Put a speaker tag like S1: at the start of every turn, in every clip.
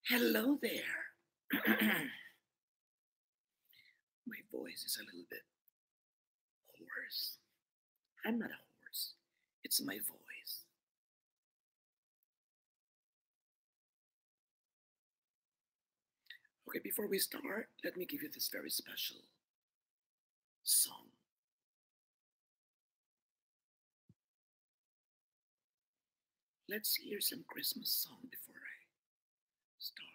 S1: Hello there. My voice is a little bit hoarse. I'm not a horse, it's my voice. Okay, before we start, let me give you this very special song. Let's hear some Christmas song before I start.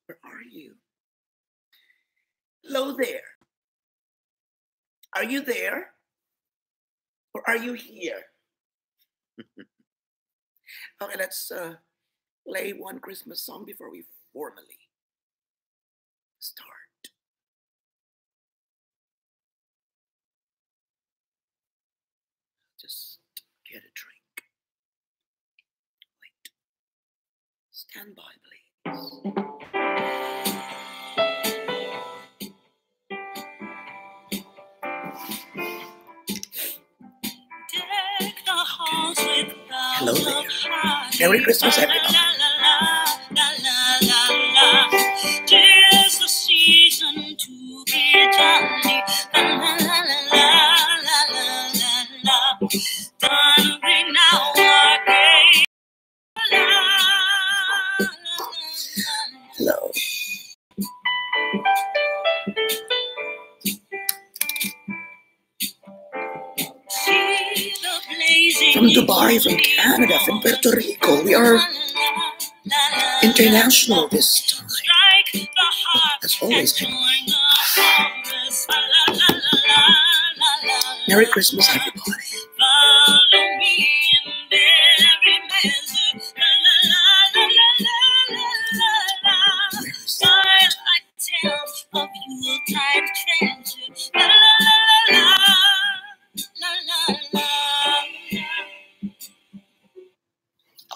S1: Where are you? Hello there. Are you there? Or are you here? Okay, let's play one Christmas song before we formally start. Just get a drink. Wait. Stand by, please. Hello there. Merry Christmas, everyone. Tis the season to be jolly. Don't bring now our gay. Hello. From Dubai, from Canada, from Puerto Rico, we are international this time. As always. Merry Christmas, everybody.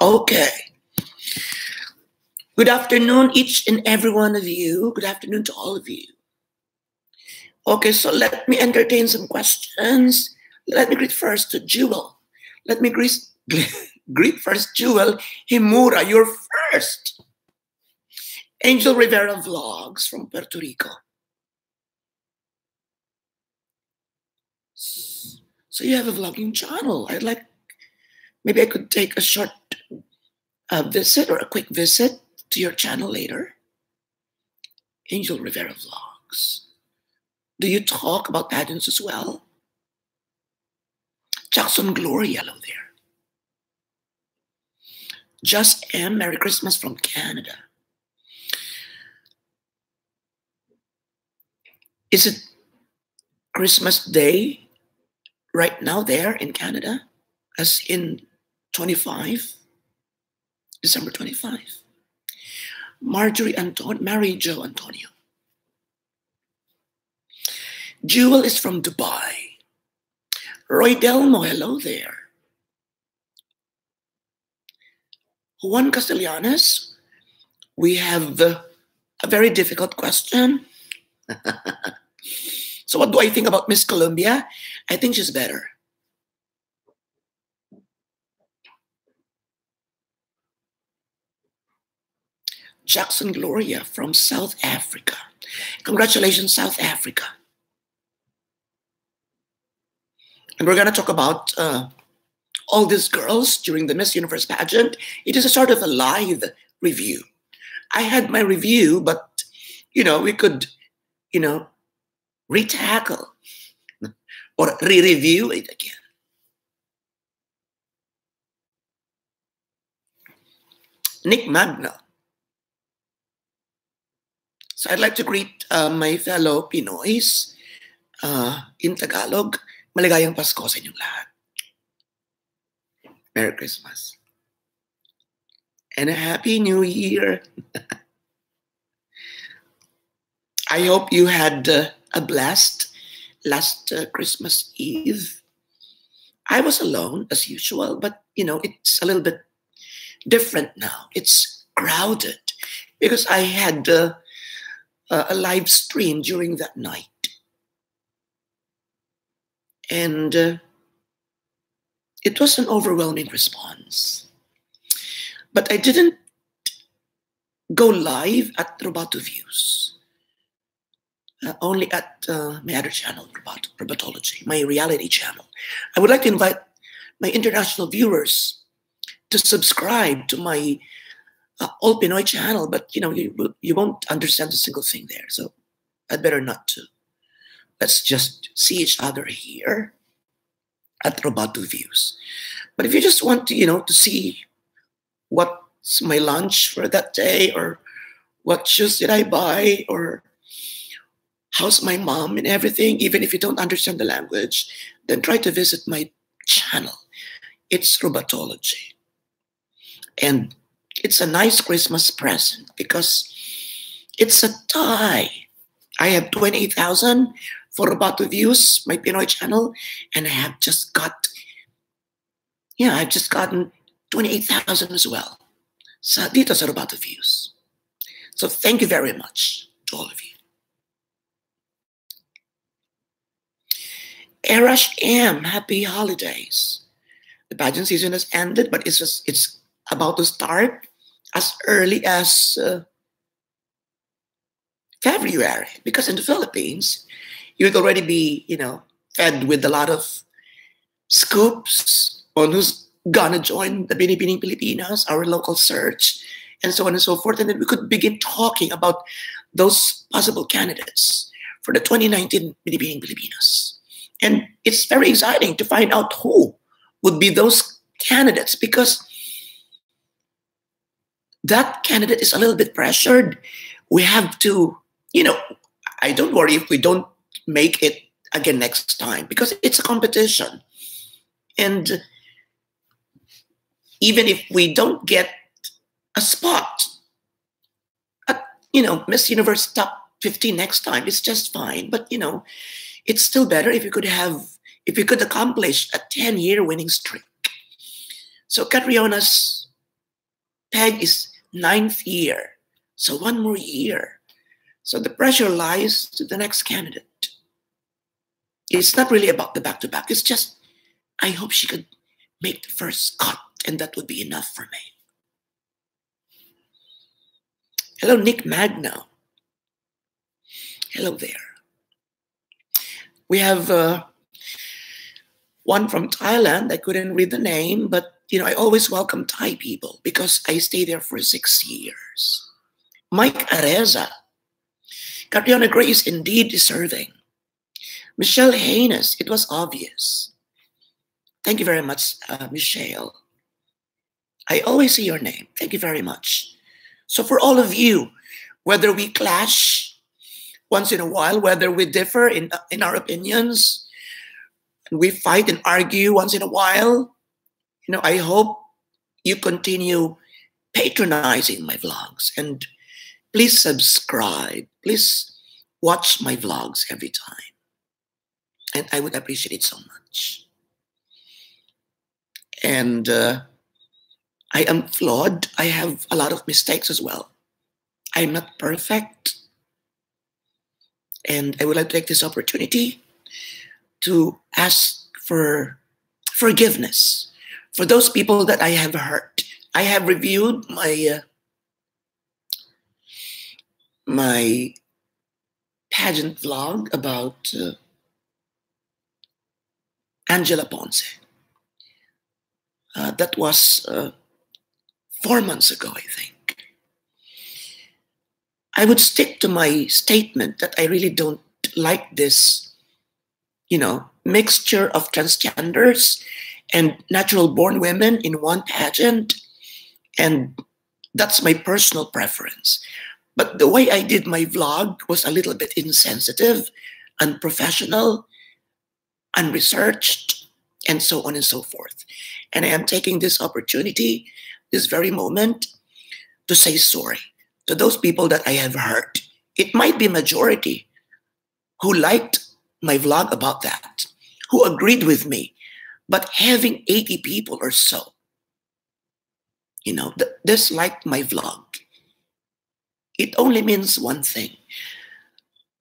S1: Okay. Good afternoon, each and every one of you. Good afternoon to all of you. Okay, so let me entertain some questions. Let me greet first to Jewel. Let me greet first Jewel Himura. You're first. Angel Rivera Vlogs from Puerto Rico. So you have a vlogging channel. Maybe I could take a short visit or a quick visit to your channel later. Angel Rivera Vlogs. Do you talk about pageants as well? Jackson Glory, hello there. Just M, Merry Christmas from Canada. Is it Christmas Day right now there in Canada? As in 25? December 25. Mary Jo Antonio. Jewel is from Dubai. Roy Delmo, hello there. Juan Castellanos, we have a very difficult question. So what do I think about Miss Colombia? I think she's better. Jackson Gloria from South Africa. Congratulations, South Africa. And we're going to talk about all these girls during the Miss Universe pageant. It is a sort of a live review. I had my review, but, we could, retackle or re-review it again. Nick Magna. So I'd like to greet my fellow Pinoys in Tagalog. Maligayang Pasko sa inyong lahat. Merry Christmas. And a Happy New Year. I hope you had a blast last Christmas Eve. I was alone as usual, but it's a little bit different now. It's crowded because I had a live stream during that night. And it was an overwhelming response. But I didn't go live at Robato Views, only at my other channel, Robatology, my reality channel. I would like to invite my international viewers to subscribe to my All Pinoy channel, but you won't understand a single thing there, so I'd better not to. Let's just see each other here at Robato Views. But if you just want to see what's my lunch for that day, or what shoes did I buy, or how's my mom and everything, even if you don't understand the language, then try to visit my channel. It's Robatology. And it's a nice Christmas present because it's a tie. I have 28,000 for Robato Views, my Pinoy channel, and I've just gotten 28,000 as well. So dito sa Robato Views. So thank you very much to all of you. Erash M, happy holidays. The pageant season has ended, but it's about to start as early as February, because in the Philippines, you'd already be, fed with a lot of scoops on who's gonna join the Binibining Pilipinas, our local search, and so on and so forth. And then we could begin talking about those possible candidates for the 2019 Binibining Pilipinas. And it's very exciting to find out who would be those candidates, because that candidate is a little bit pressured. We have to, I don't worry if we don't make it again next time, because it's a competition. And even if we don't get a spot at, Miss Universe top 15 next time, it's just fine. But, it's still better if you could accomplish a 10-year winning streak. So Catriona's peg is 9th year. So one more year. So the pressure lies to the next candidate. It's not really about the back-to-back. It's just, I hope she could make the first cut, and that would be enough for me. Hello, Nick Magno. Hello there. We have one from Thailand. I couldn't read the name, but I always welcome Thai people because I stay there for 6 years. Mike Areza. Catriona Gray is indeed deserving. Michelle Haynes, it was obvious. Thank you very much, Michelle. I always see your name. Thank you very much. So for all of you, whether we clash once in a while, whether we differ in our opinions, and we fight and argue once in a while, I hope you continue patronizing my vlogs, and please subscribe. Please watch my vlogs every time. And I would appreciate it so much. And I am flawed. I have a lot of mistakes as well. I'm not perfect. And I would like to take this opportunity to ask for forgiveness for those people that I have hurt. I have reviewed my pageant vlog about Angela Ponce. That was 4 months ago, I think. I would stick to my statement that I really don't like this, mixture of transgenders and natural-born women in one pageant. And that's my personal preference. But the way I did my vlog was a little bit insensitive, unprofessional, unresearched, and so on and so forth. And I am taking this opportunity, this very moment, to say sorry to those people that I have hurt. It might be majority who liked my vlog about that, who agreed with me. But having 80 people or so, disliked my vlog, it only means one thing,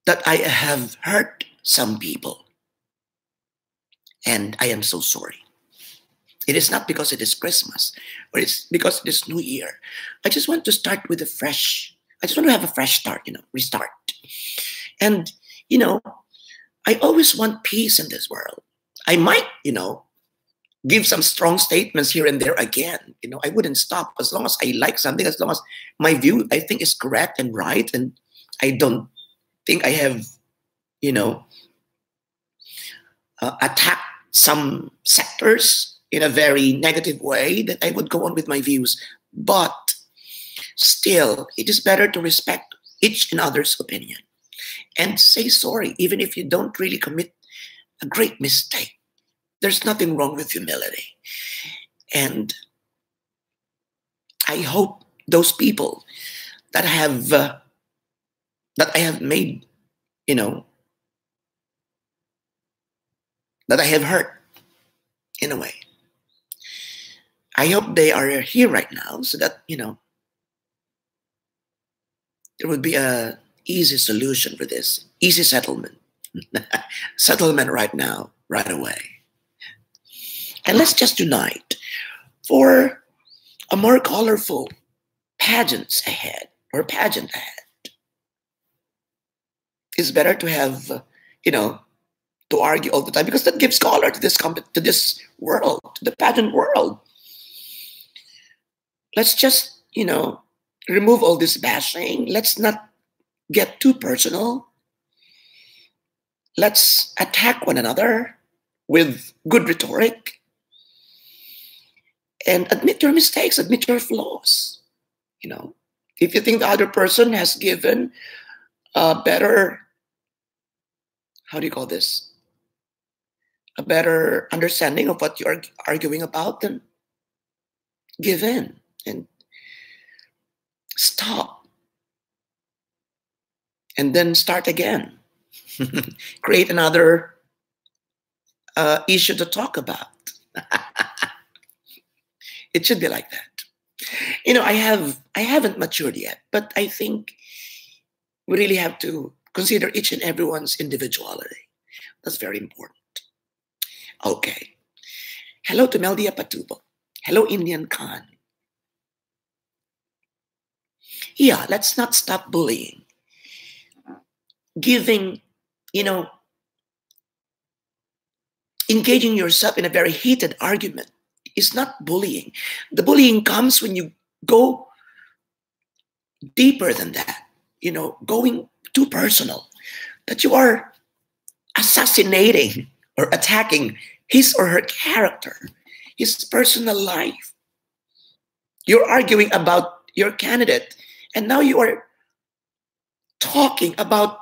S1: that I have hurt some people. And I am so sorry. It is not because it is Christmas, or it's because it is New Year. I just want to start with a fresh, I just want to have a fresh start, restart. And, you know, I always want peace in this world. I might, give some strong statements here and there again. I wouldn't stop as long as I like something, as long as my view I think is correct and right, and I don't think I have, you know, attacked some sectors in a very negative way, that I would go on with my views. But still, it is better to respect each and other's opinion and say sorry, even if you don't really commit a great mistake. There's nothing wrong with humility. And I hope those people that have that I have made, you know, that I have hurt in a way, I hope they are here right now, so that there would be a easy solution for this, easy settlement, settlement right now, right away. And let's just unite for a more colorful pageants ahead, or pageant ahead. It's better to have, to argue all the time, because that gives color to this world, to the pageant world. Let's just, remove all this bashing. Let's not get too personal. Let's attack one another with good rhetoric, and admit your mistakes, admit your flaws. If you think the other person has given a better, how do you call this? A better understanding of what you're arguing about, then give in and stop. And then start again. Create another issue to talk about. It should be like that. I haven't matured yet, but I think we really have to consider each and everyone's individuality. That's very important. Okay. Hello to Meldia Patubo. Hello, Indian Khan. Yeah, let's not stop bullying. Giving, engaging yourself in a very heated argument is not bullying. The bullying comes when you go deeper than that, going too personal, that you are assassinating or attacking his or her character, his personal life. You're arguing about your candidate, and now you are talking about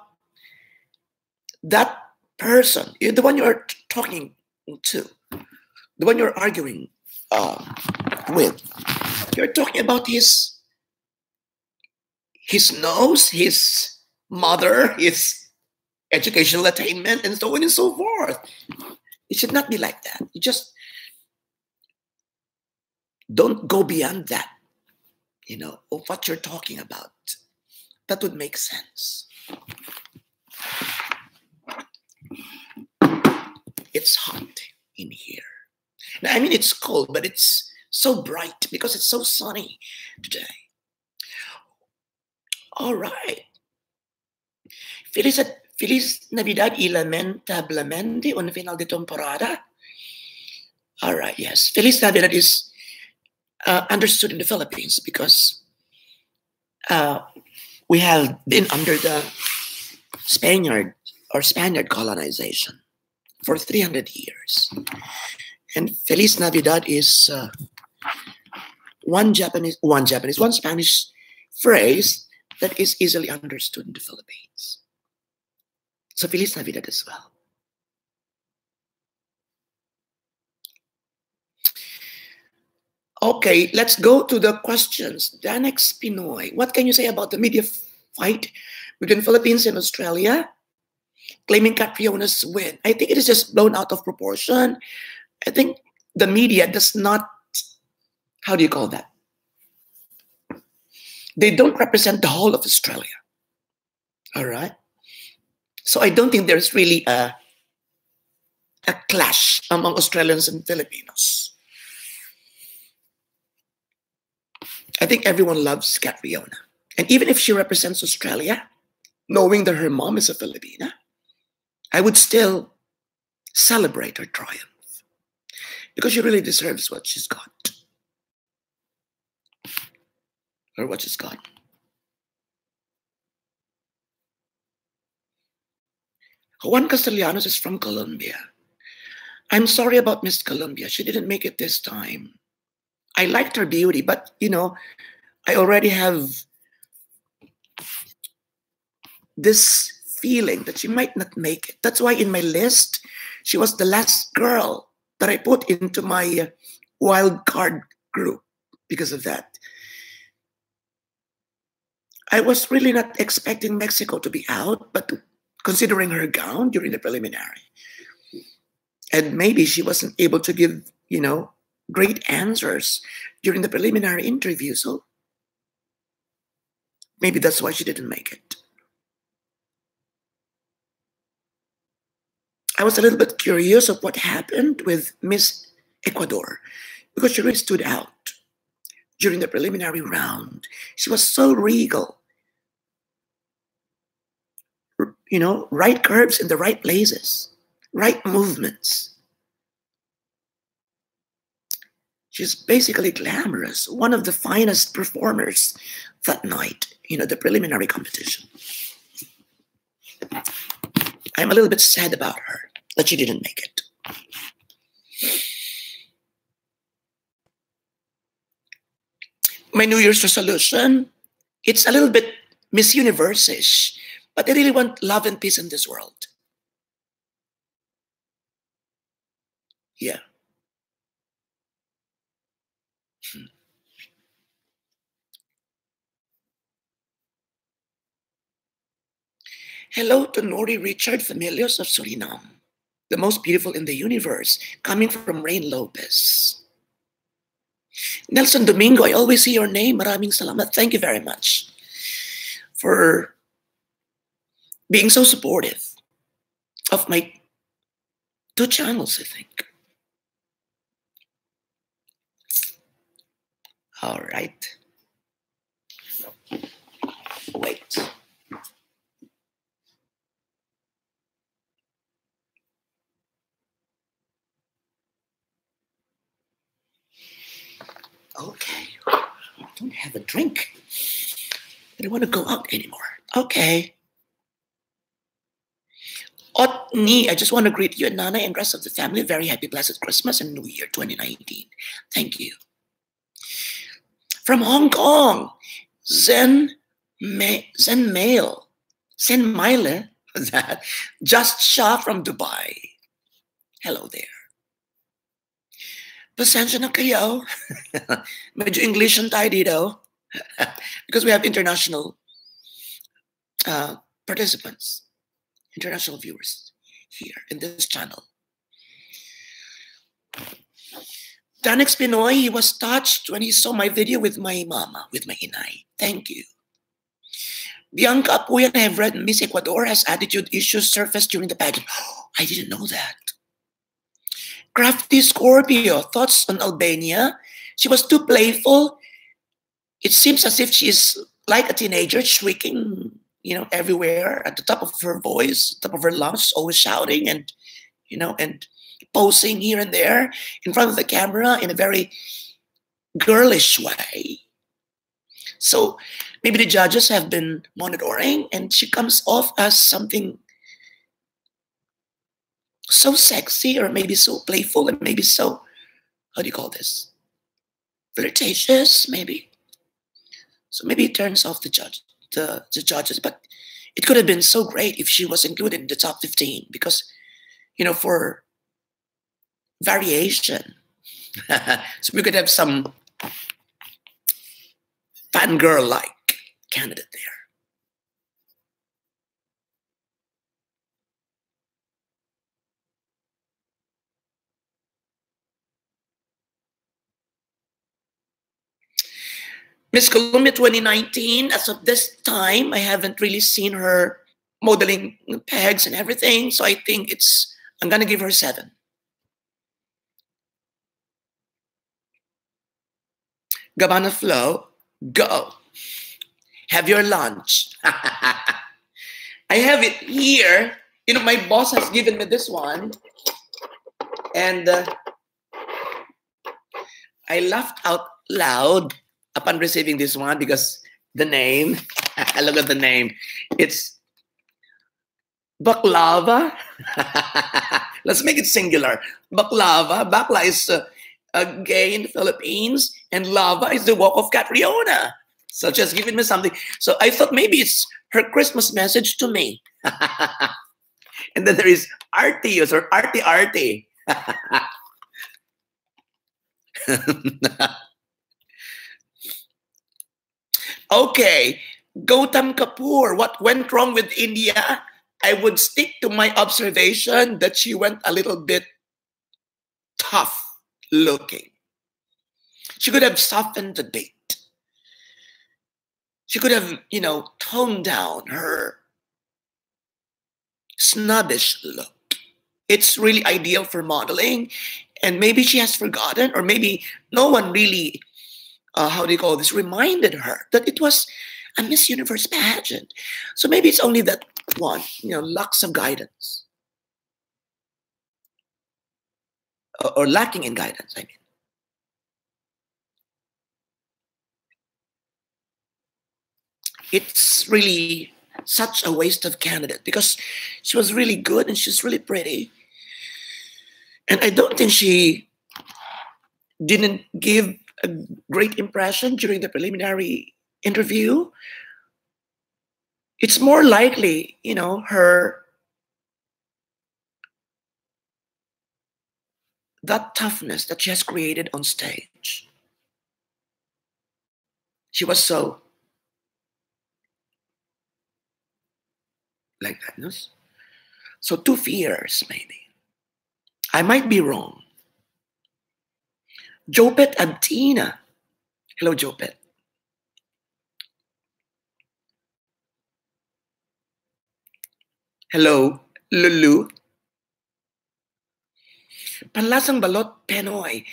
S1: that person, the one you are talking to, the one you're arguing with. You're talking about his nose, his mother, his educational attainment, and so on and so forth. It should not be like that. You just don't go beyond that, of what you're talking about. That would make sense. It's hot in here. Now, I mean, it's cold, but it's so bright because it's so sunny today. All right. Feliz Navidad y lamentablemente un final de temporada. All right, yes. Feliz Navidad is understood in the Philippines because we have been under the Spaniard colonization for 300 years. And Feliz Navidad is one Spanish phrase that is easily understood in the Philippines. So Feliz Navidad as well. Okay, let's go to the questions. Danex Pinoy, what can you say about the media fight between Philippines and Australia, claiming Catriona's win? I think it is just blown out of proportion. I think the media does not, how do you call that? They don't represent the whole of Australia. All right? So I don't think there's really a a clash among Australians and Filipinos. I think everyone loves Catriona. And even if she represents Australia, knowing that her mom is a Filipina, I would still celebrate her triumph because she really deserves what she's got. Or what she's got. Juan Castellanos is from Colombia. I'm sorry about Miss Colombia. She didn't make it this time. I liked her beauty, but, I already have this feeling that she might not make it. That's why in my list, she was the last girl that I put into my wild card group because of that. I was really not expecting Mexico to be out, but considering her gown during the preliminary, and maybe she wasn't able to give, great answers during the preliminary interview, so maybe that's why she didn't make it. I was a little bit curious of what happened with Miss Ecuador because she really stood out during the preliminary round. She was so regal. Right curves in the right places, right movements. She's basically glamorous, one of the finest performers that night, the preliminary competition. I'm a little bit sad about her, that she didn't make it. My New Year's resolution, it's a little bit Miss Universe-ish, but I really want love and peace in this world. Yeah. Hello to Nori Richard Familios of Suriname, the most beautiful in the universe, coming from Rain Lopez. Nelson Domingo, I always see your name. Maraming salamat. Thank you very much for being so supportive of my 2 channels, I think. All right. Wait. Okay. I don't have a drink. I don't want to go out anymore. Okay. Otni, I just want to greet you and Nana and rest of the family. Very happy, blessed Christmas and New Year 2019. Thank you. From Hong Kong, Zen Mail. That Just Shah from Dubai. Hello there. Pasensya na kayo. Medyo Englishan tayo dito. Because we have international participants, international viewers here in this channel. Danex Pinoy, he was touched when he saw my video with my mama, with my inay. Thank you. Bianca Apuyan, I have read Miss Ecuador has attitude issues surfaced during the pageant. Oh, I didn't know that. Crafty Scorpio, thoughts on Albania? She was too playful. It seems as if she is like a teenager, shrieking, everywhere at the top of her voice, top of her lungs, always shouting and, and posing here and there in front of the camera in a very girlish way. So maybe the judges have been monitoring and she comes off as something so sexy or maybe so playful and maybe so, how do you call this? Flirtatious, maybe. So maybe it turns off the judges, but it could have been so great if she was included in the top 15 because, for variation. So we could have some fangirl-like candidate there. Miss Columbia 2019, as of this time, I haven't really seen her modeling pegs and everything. So I think it's I'm going to give her 7. Gabana Flow, go. Have your lunch. I have it here. You know, my boss has given me this one. And I laughed out loud upon receiving this one because the name, look at the name. It's baklava. Let's make it singular. Baklava. Bakla is gay in the Philippines, and lava is the walk of Catriona. So just giving me something. So I thought maybe it's her Christmas message to me. And then there is Artius or Arti Arti. Okay, Gautam Kapoor, what went wrong with India? I would stick to my observation that she went a little bit tough looking. She could have softened a bit. She could have, toned down her snobbish look. It's really ideal for modeling, and maybe she has forgotten, or maybe no one really, reminded her that it was a Miss Universe pageant. So maybe it's only that one, lacks of guidance. Or lacking in guidance, I mean. It's really such a waste of candidate because she was really good and she's really pretty. And I don't think she didn't give a great impression during the preliminary interview. It's more likely, that toughness that she has created on stage. She was so like that, no? So 2 fierce, maybe. I might be wrong. Jopet Antina. Hello, Jopet. Hello, Lulu. Panlasang Balot Penoy.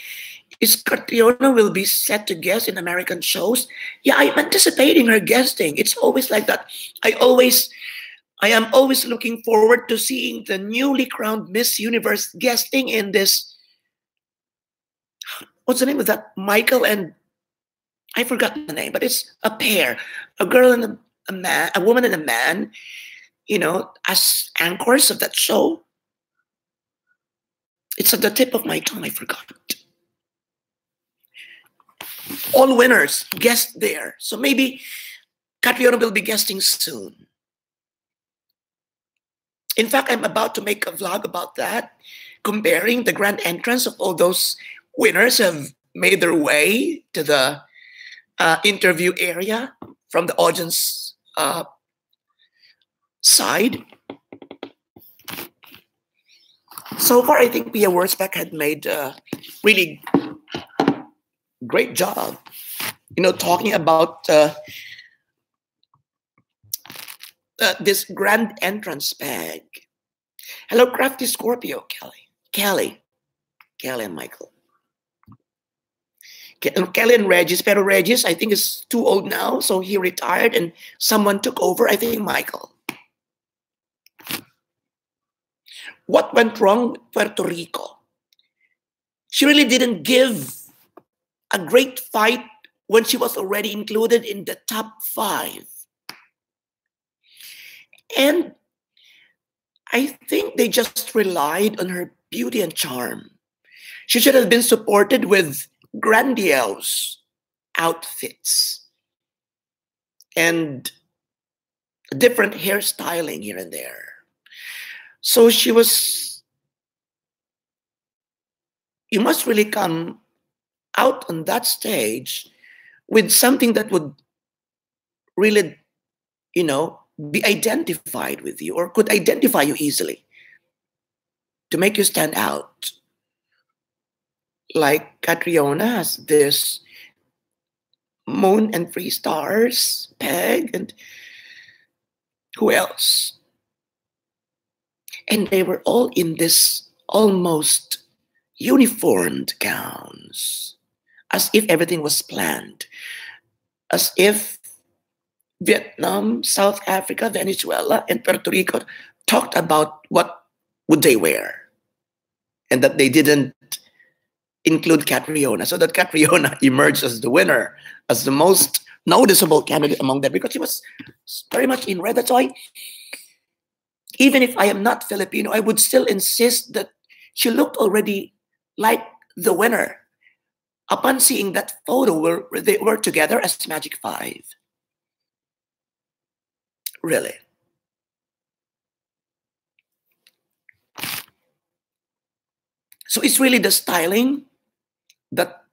S1: Is Catriona will be set to guest in American shows? Yeah, I'm anticipating her guesting. It's always like that. I am always looking forward to seeing the newly crowned Miss Universe guesting in this. What's the name of that? Michael and I forgot the name, but it's a pair, a girl and a man, a woman and a man, as anchors of that show. It's at the tip of my tongue. I forgot. All winners guest there. So maybe Catriona will be guesting soon. In fact, I'm about to make a vlog about that, comparing the grand entrance of all those winners who have made their way to the interview area from the audience side. So far, I think Pia Wurzbach had made a really great job, talking about this grand entrance bag. Hello, Crafty Scorpio, Kelly and Michael. Kelly and Regis, pero Regis, I think, is too old now, so he retired and someone took over, I think Michael. What went wrong with Puerto Rico? She really didn't give a great fight when she was already included in the top 5. And I think they just relied on her beauty and charm. She should have been supported with grandiose outfits and different hairstyling here and there. So you must really come out on that stage with something that would really, be identified with you or could identify you easily to make you stand out. Like Catriona has this Moon and Free Stars, Peg, and who else? And they were all in this almost uniformed gowns, as if everything was planned, as if Vietnam, South Africa, Venezuela, and Puerto Rico talked about what would they wear, and that they didn't include Catriona, so that Catriona emerged as the winner, as the most noticeable candidate among them, because she was very much in red. That's why, even if I am not Filipino, I would still insist that she looked already like the winner upon seeing that photo where they were together as Magic Five. Really. So it's really the styling that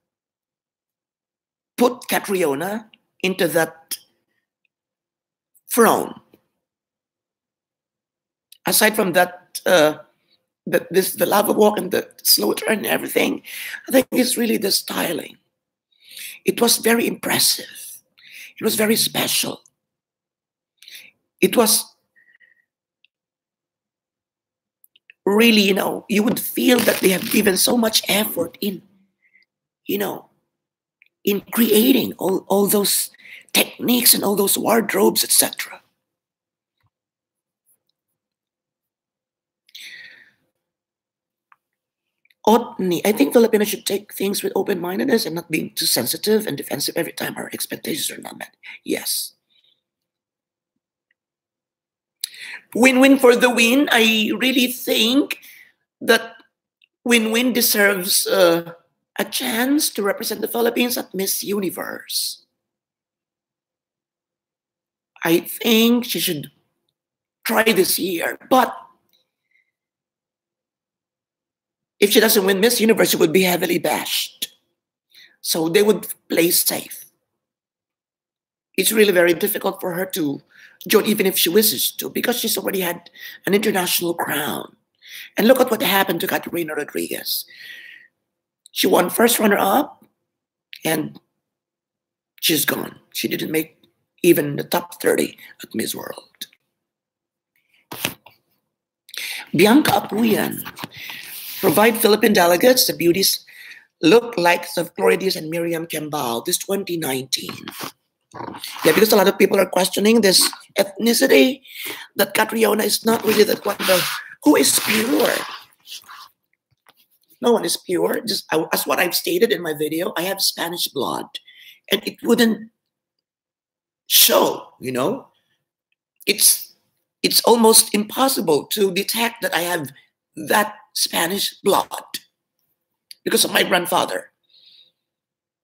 S1: put Catriona into that throne. Aside from that, the lava walk and the slow turn and everything, I think it's really the styling. It was very impressive. It was very special. It was really, you would feel that they have given so much effort in, in creating all those techniques and all those wardrobes, etc. Otni, I think Filipinos should take things with open-mindedness and not being too sensitive and defensive every time our expectations are not met. Yes. Win-win for the win. I really think that Win-Win deserves a chance to represent the Philippines at Miss Universe. I think she should try this year. But if she doesn't win Miss Universe, she would be heavily bashed. So they would play safe. It's really very difficult for her to join, even if she wishes to, because she's already had an international crown. And look at what happened to Caterina Rodriguez. She won first runner-up, and she's gone. She didn't make even the top 30 at Miss World. Bianca Apuyan. Provide Philippine delegates, the beauties look like the Floridians and Miriam Kembal, this 2019. Yeah, because a lot of people are questioning this ethnicity, that Catriona is not really that one. Who is pure? No one is pure. Just as what I've stated in my video, I have Spanish blood, and it wouldn't show. It's almost impossible to detect that I have that Spanish blood because of my grandfather.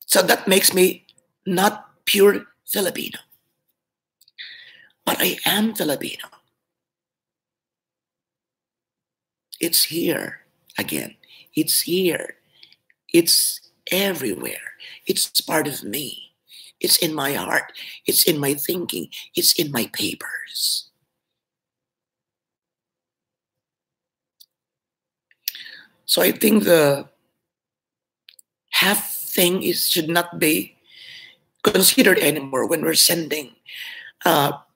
S1: So that makes me not pure Filipino. But I am Filipino. It's here again. It's here. It's everywhere. It's part of me. It's in my heart. It's in my thinking. It's in my papers. So I think the half thing should not be considered anymore when we're sending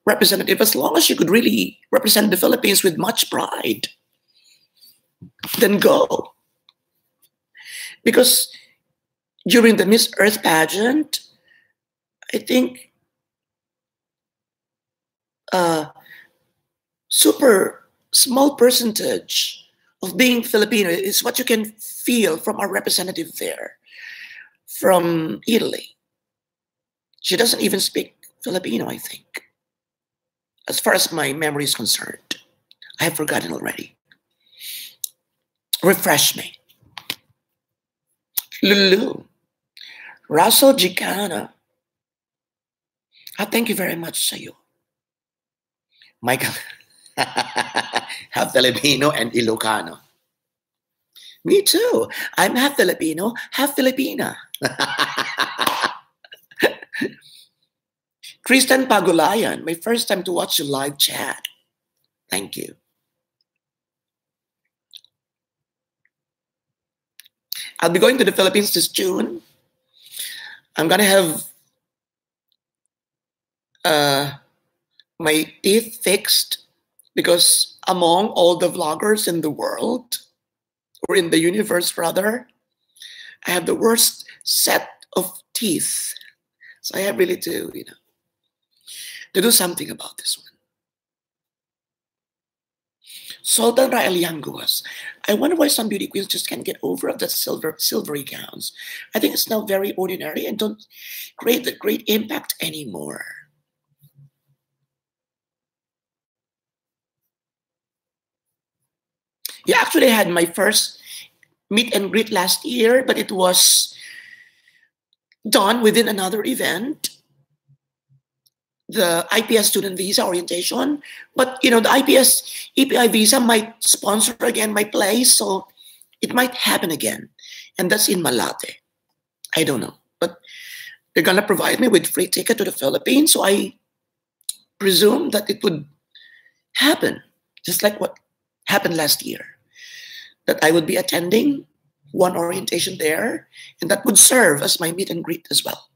S1: representative, as long as you could really represent the Philippines with much pride, then go. Because during the Miss Earth pageant, I think super small percentage of being Filipino is what you can feel from our representative there, from Italy. She doesn't even speak Filipino, I think. As far as my memory is concerned, I have forgotten already. Refresh me. Lulu. Russell Gicana. Thank you very much, sa'yo. Michael. Half Filipino and Ilocano. Me too. I'm half Filipino, half Filipina. Kristen Pagulayan, my first time to watch your live chat. Thank you. I'll be going to the Philippines this June. I'm going to have my teeth fixed because among all the vloggers in the world, or in the universe rather, I have the worst set of teeth. So I have really to, to do something about this one. Sultan Rael Yanguas. I wonder why some beauty queens just can't get over the silvery gowns. I think it's now very ordinary and don't create the great impact anymore. Yeah, actually, I had my first meet and greet last year, but it was done within another event, the IPS student visa orientation. But the IPS EPI visa might sponsor again my place, so it might happen again, and that's in Malate. I don't know, but they're gonna provide me with free ticket to the Philippines, so I presume that it would happen, just like what happened last year. That I would be attending one orientation there, and that would serve as my meet and greet as well.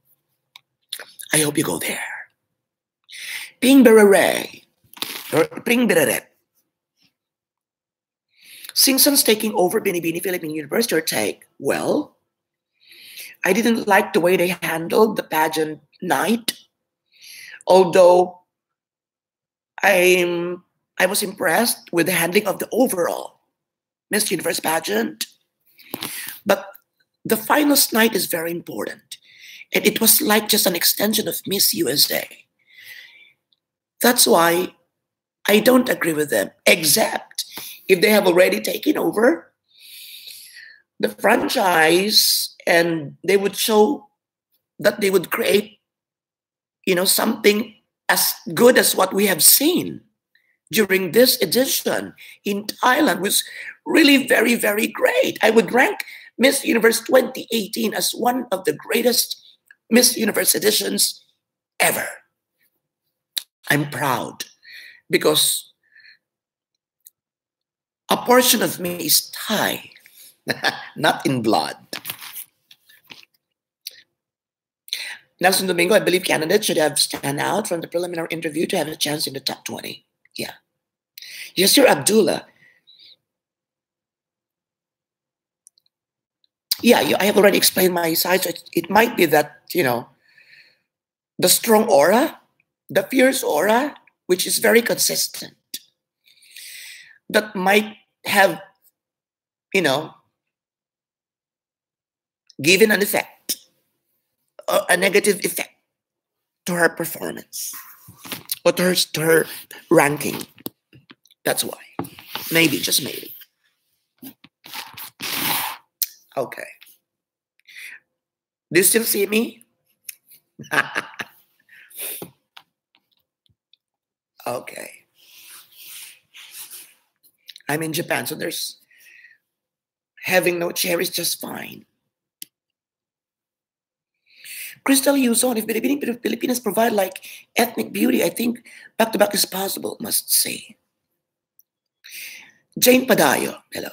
S1: I hope you go there. Ping Berere, or Ping Bereret. Singson's taking over Binibini Philippine University, your take? Well, I didn't like the way they handled the pageant night, although I was impressed with the handling of the overall Miss Universe pageant. But the finals night is very important. And it was like just an extension of Miss USA. That's why I don't agree with them, except if they have already taken over the franchise and they would show that they would create, something as good as what we have seen during this edition in Thailand was really very, very great. I would rank Miss Universe 2018 as one of the greatest Miss Universe editions ever. I'm proud because a portion of me is Thai, not in blood. Nelson Domingo, I believe candidates should have stand out from the preliminary interview to have a chance in the top 20. Yeah. Yasir Abdullah. Yeah, I have already explained my side. So it might be that, the strong aura, the fierce aura, which is very consistent, that might have, given an effect, a negative effect to her performance or to her ranking. That's why. Maybe, just maybe. Okay. Do you still see me? Okay. I'm in Japan, so there's having no chair is just fine. Crystal Yuzon, if Filipinas provide like ethnic beauty, I think back-to-back is possible, must say. Jane Padayo, hello.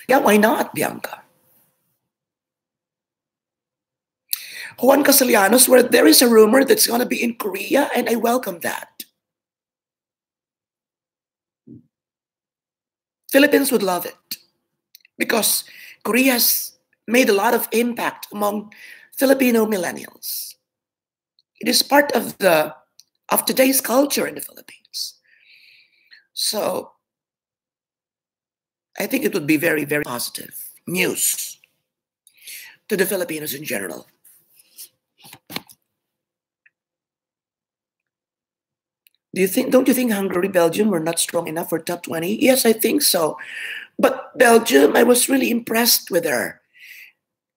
S1: Yeah, why not, Bianca? Juan Castellanos, where there is a rumor that's going to be in Korea, and I welcome that. Philippines would love it because Korea has made a lot of impact among Filipino millennials. It is part of today's culture in the Philippines. So I think it would be very, very positive news to the Filipinos in general. Don't you think Hungary, Belgium were not strong enough for top 20? Yes, I think so. But Belgium, I was really impressed with her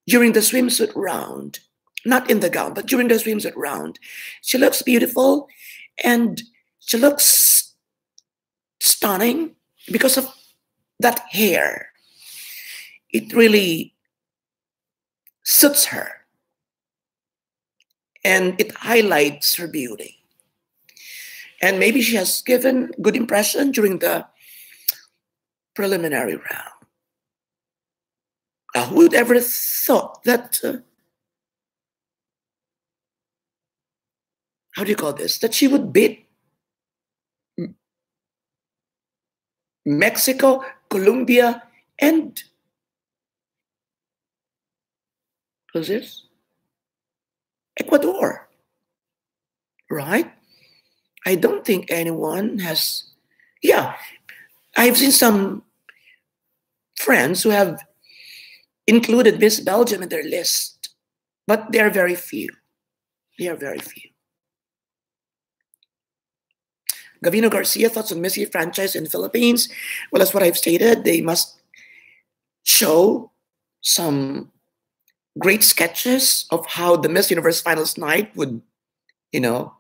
S1: during the swimsuit round. Not in the gown, but during the swimsuit round. She looks beautiful and she looks stunning because of that hair. It really suits her. And it highlights her beauty. And maybe she has given good impression during the preliminary round. Who would ever thought that, how do you call this, that she would beat Mexico, Colombia, and who's this? Ecuador, right? I don't think anyone has. Yeah, I've seen some friends who have included Miss Belgium in their list, but they are very few. They are very few. Gavino Garcia thoughts on Miss franchise in the Philippines. Well, that's what I've stated. They must show some great sketches of how the Miss Universe Finals night would, you know,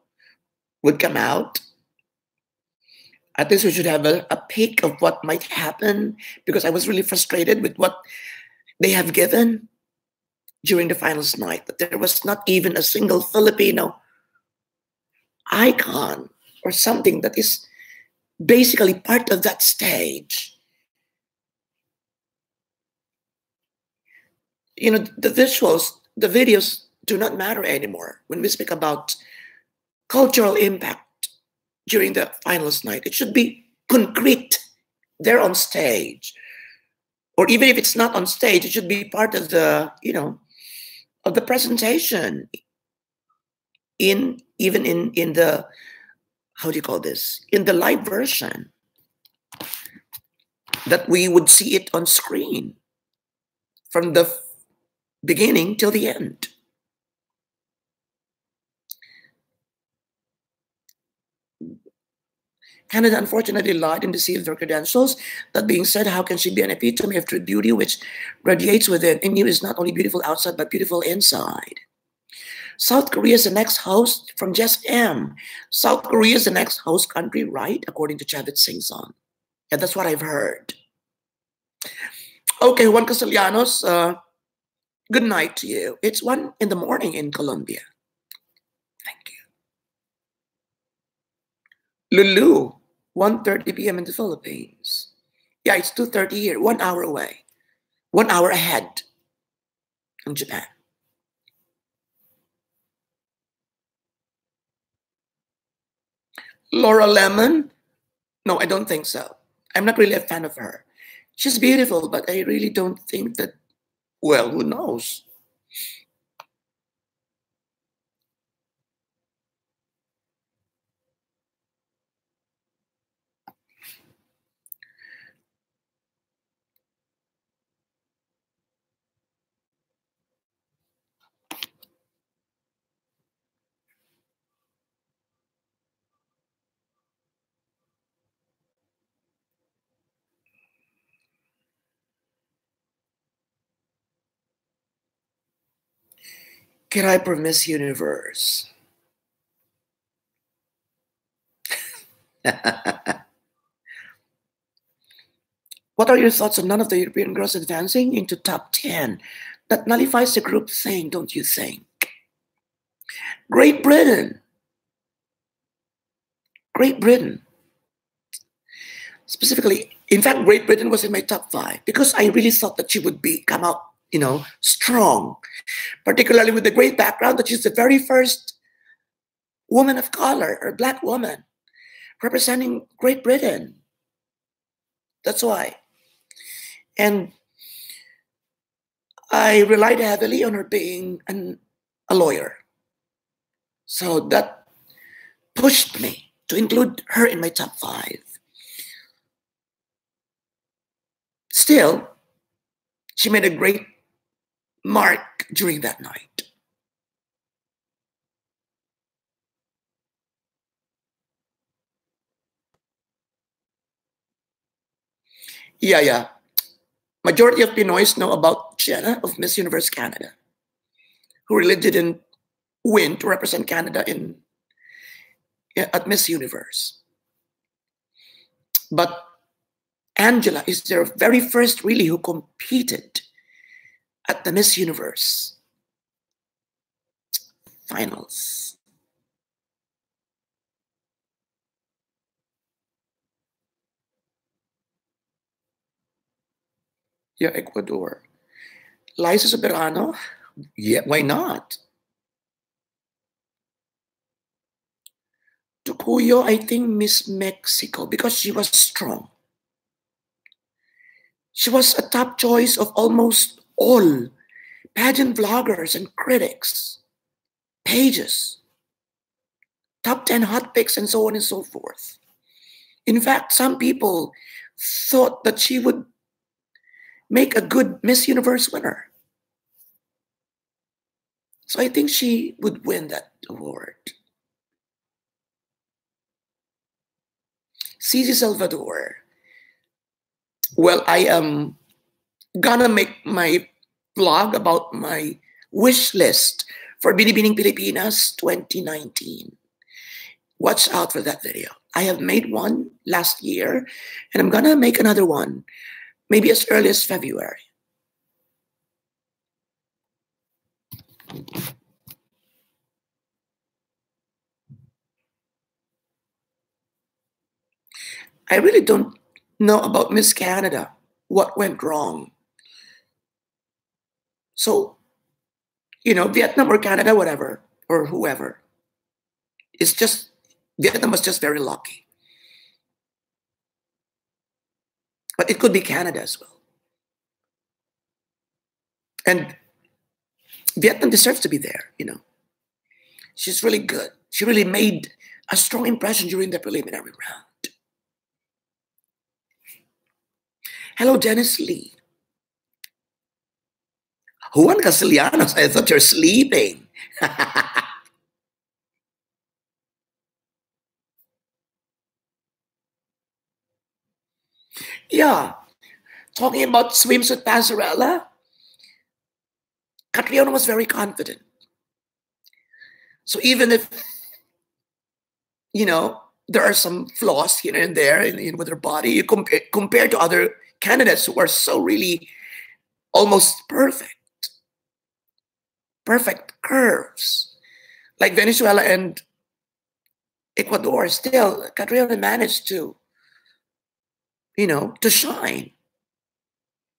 S1: would come out. At least we should have a peek of what might happen because I was really frustrated with what they have given during the finals night. That there was not even a single Filipino icon or something that is basically part of that stage. The visuals, the videos do not matter anymore when we speak about cultural impact during the finals night. It should be concrete there on stage. Or even if it's not on stage, it should be part of the presentation in the, how do you call this, in the live version, that we would see it on screen from the beginning till the end. Canada unfortunately lied and deceived their credentials. That being said, how can she be an epitome of true beauty which radiates within? And you is not only beautiful outside, but beautiful inside. South Korea is the next host from Just M. South Korea is the next host country, right? According to Chavit Singh's song. And that's what I've heard. Okay, Juan Castellanos, good night to you. It's 1 in the morning in Colombia. Thank you. Lulu, 1:30 p.m. in the Philippines. Yeah, it's 2:30 here, 1 hour away. 1 hour ahead in Japan. Laura Lemon? No, I don't think so. I'm not really a fan of her. She's beautiful, but I really don't think that, well, who knows? Kirai for Miss Universe. What are your thoughts on none of the European girls advancing into top 10? That nullifies the group thing, don't you think? Great Britain. Great Britain. Specifically, in fact, Great Britain was in my top 5 because I really thought that she would come out, strong, particularly with the great background that she's the very first woman of color or black woman representing Great Britain. That's why. And I relied heavily on her being a lawyer. So that pushed me to include her in my top 5. Still, she made a great mark during that night. Yeah. Majority of Pinoys know about Jenna of Miss Universe Canada, who really didn't win to represent Canada at Miss Universe. But Angela is their very first really who competed at the Miss Universe finals. Yeah, Ecuador. Liza Soberano? Yeah, why not? Tukuyo, I think Miss Mexico because she was strong. She was a top choice of almost all pageant vloggers and critics, pages, top 10 hot picks, and so on and so forth. In fact, some people thought that she would make a good Miss Universe winner. So I think she would win that award. Cici Salvador. Well, I am gonna make my vlog about my wish list for Binibining Pilipinas 2019. Watch out for that video. I have made one last year, and I'm gonna make another one, maybe as early as February. I really don't know about Miss Canada, what went wrong. So, Vietnam or Canada, whatever, or whoever. It's just, Vietnam was just very lucky. But it could be Canada as well. And Vietnam deserves to be there. She's really good. She really made a strong impression during the preliminary round. Hello, Dennis Lee. Juan Castellanos, I thought you're sleeping. Yeah. Talking about swimsuit passerella, Catriona was very confident. So even if, there are some flaws here and there with her body, you compare to other candidates who are so really almost perfect curves. Like Venezuela and Ecuador, still, Catriona managed to shine.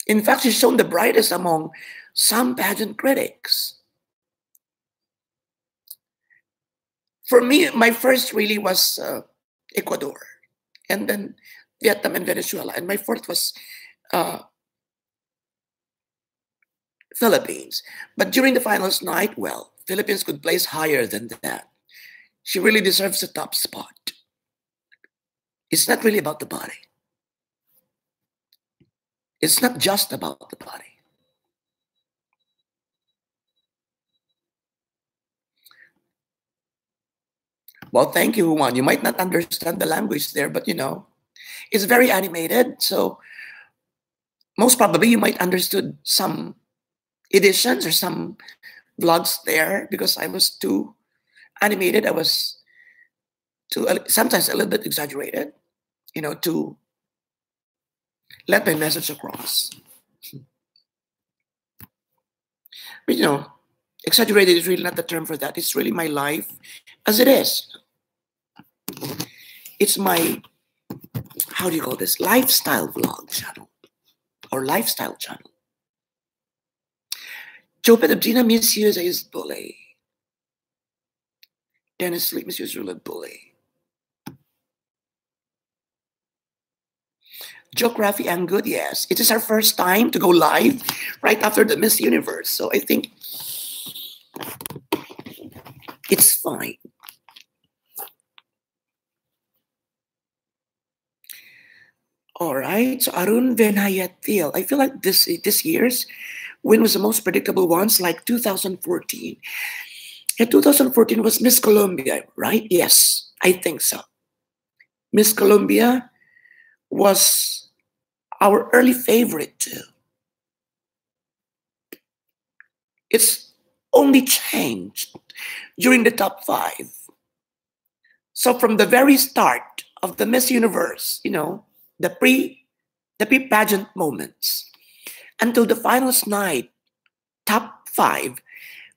S1: In fact, she's shown the brightest among some pageant critics. For me, my first really was Ecuador, and then Vietnam and Venezuela, and my fourth was uh, Philippines. But during the finals night, well, Philippines could place higher than that. She really deserves a top spot. It's not really about the body. It's not just about the body. Well, thank you, Juan. You might not understand the language there, but it's very animated. So most probably you might understood some editions or some vlogs there because I was too animated. I was too sometimes a little bit exaggerated, to let my message across. But exaggerated is really not the term for that. It's really my life as it is. It's my, how do you call this, lifestyle vlog channel or lifestyle channel. Joe Pedabdina, Miss USA is bully. Dennis Lee, Miss USA is really bully. Geography and good, yes. It is our first time to go live right after the Miss Universe. So I think it's fine. All right. So Arun Venhayatil. I feel like this year's win was the most predictable ones, like 2014. And 2014 was Miss Colombia, right? Yes, I think so. Miss Colombia was our early favorite too. It's only changed during the top 5. So from the very start of the Miss Universe, the pre-pageant moments, until the finals night, top 5,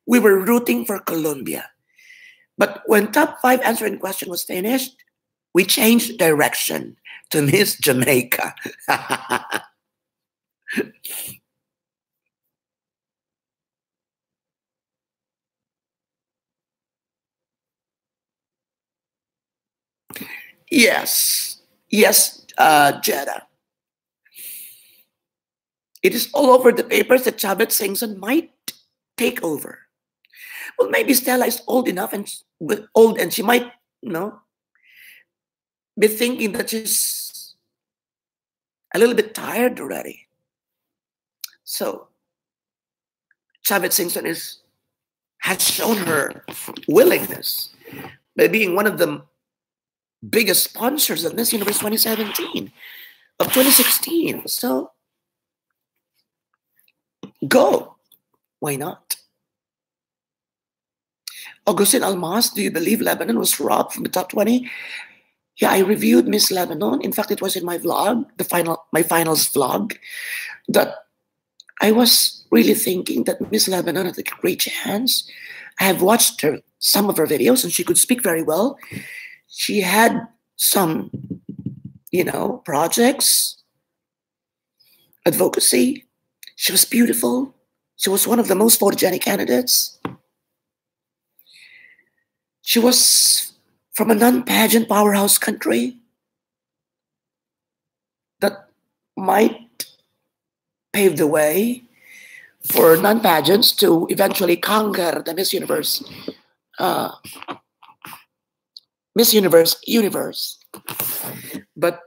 S1: we were rooting for Colombia. But when top 5 answering question was finished, we changed direction to Miss Jamaica. Yes. Yes, Jeddah. It is all over the papers that Chavez Singson might take over. Well, maybe Stella is old enough and old, and she might, you know, be thinking that she's a little bit tired already. So Chavez Singson has shown her willingness by being one of the biggest sponsors of Miss Universe 2017 of 2016. So go. Why not? Augustine Almas, do you believe Lebanon was robbed from the top 20? Yeah, I reviewed Miss Lebanon. In fact, it was in my vlog, my finals vlog, that I was really thinking that Miss Lebanon had a great chance. I have watched some of her videos, and she could speak very well. She had some, projects, advocacy. She was beautiful. She was one of the most photogenic candidates. She was from a non-pageant powerhouse country that might pave the way for non-pageants to eventually conquer the uh, Miss Universe universe. But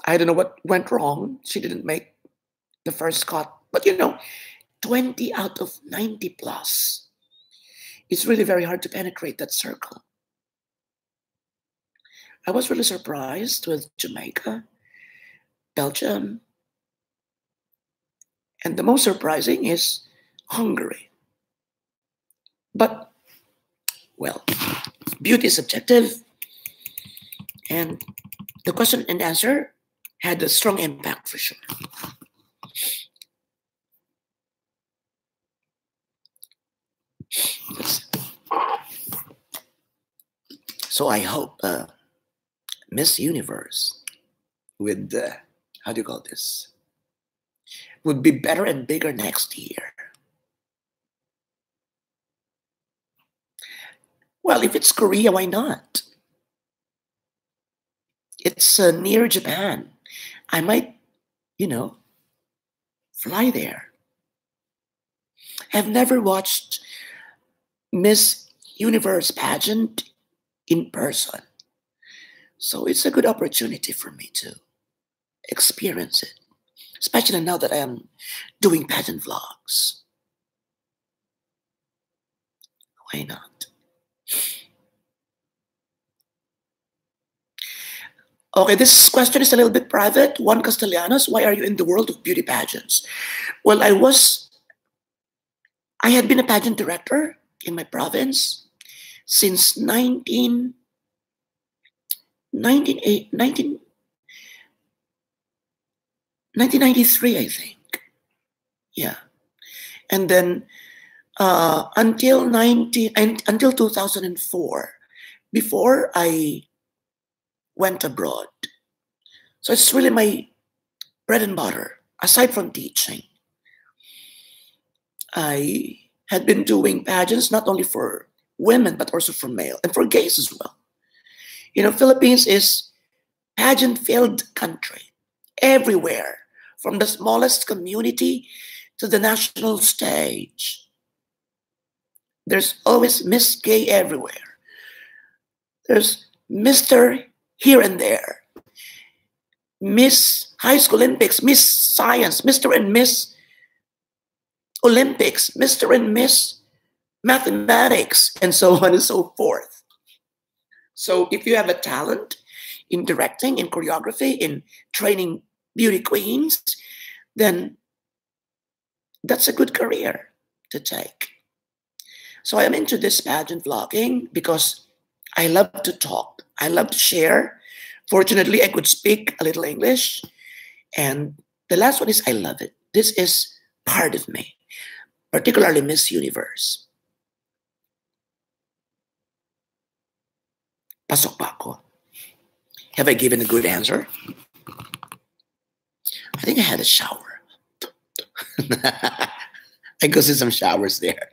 S1: I don't know what went wrong. She didn't make the first cut. But 20 out of 90 plus. It's really very hard to penetrate that circle. I was really surprised with Jamaica, Belgium, and the most surprising is Hungary. But, well, beauty is subjective, and the question and answer had a strong impact for sure. So I hope Miss Universe with, how do you call this, would be better and bigger next year. Well, if it's Korea, why not? It's near Japan. I might, fly there. I've never watched Miss Universe pageant in person. So it's a good opportunity for me to experience it, especially now that I am doing pageant vlogs. Why not? Okay, this question is a little bit private. Juan Castellanos, why are you in the world of beauty pageants? Well, I had been a pageant director in my province since 1993, I think. Yeah. And then until 2004, before I went abroad. So it's really my bread and butter. Aside from teaching, I had been doing pageants not only for women but also for male and for gays as well. Philippines is pageant-filled country everywhere, from the smallest community to the national stage. There's always Miss Gay everywhere. There's Mr. here and there. Miss High School Olympics, Miss Science, Mr. and Miss Olympics, Mr. and Miss Mathematics, and so on and so forth. So if you have a talent in directing, in choreography, in training beauty queens, then that's a good career to take. So I am into this pageant vlogging because I love to talk. I love to share. Fortunately, I could speak a little English. And the last one is I love it. This is part of me, particularly Miss Universe. Pasok pa ako. Have I given a good answer? I think I had a shower. I go see some showers there.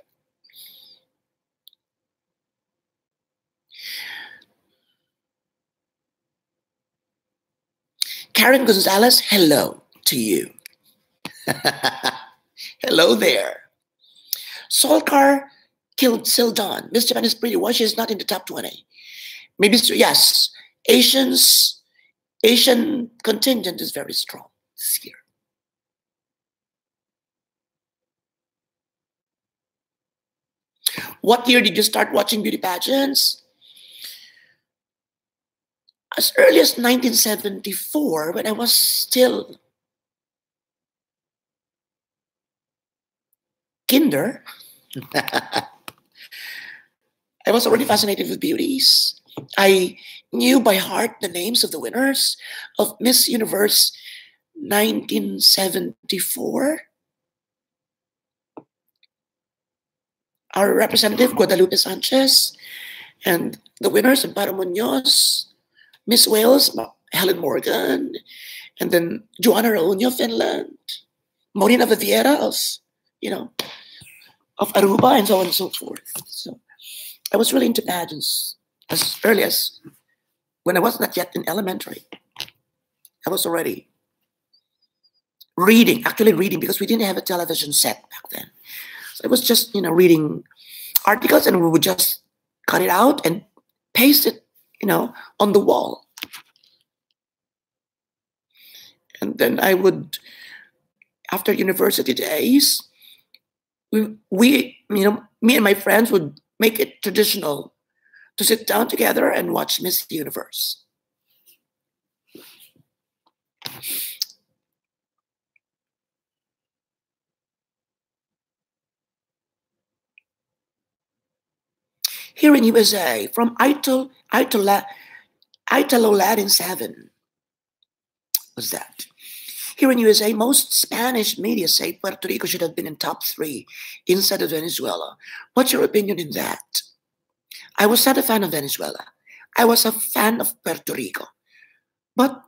S1: Karen Gonzalez, hello to you. Hello there. Solkar killed Sildon. Miss Japan is pretty. Why she's not in the top 20? Maybe, yes. Asian contingent is very strong this year. What year did you start watching beauty pageants? As early as 1974, when I was still kinder. I was already fascinated with beauties. I knew by heart the names of the winners of Miss Universe 1974. Our representative, Guadalupe Sanchez, and the winners, Amparo Munoz, Miss Wales, Helen Morgan, and then Joanna Raunio, Finland, Morena Viviera of Aruba, and so on and so forth. So I was really into pageants as early as when I was not yet in elementary. I was already actually reading, because we didn't have a television set back then. So it was just, reading articles, and we would just cut it out and paste it, on the wall. And then I would, after university days, me and my friends would make it traditional to sit down together and watch Miss Universe. Here in USA, from Italo-Latin 7, was that? Here in USA, most Spanish media say Puerto Rico should have been in top 3 instead of Venezuela. What's your opinion in that? I was not a fan of Venezuela. I was a fan of Puerto Rico. But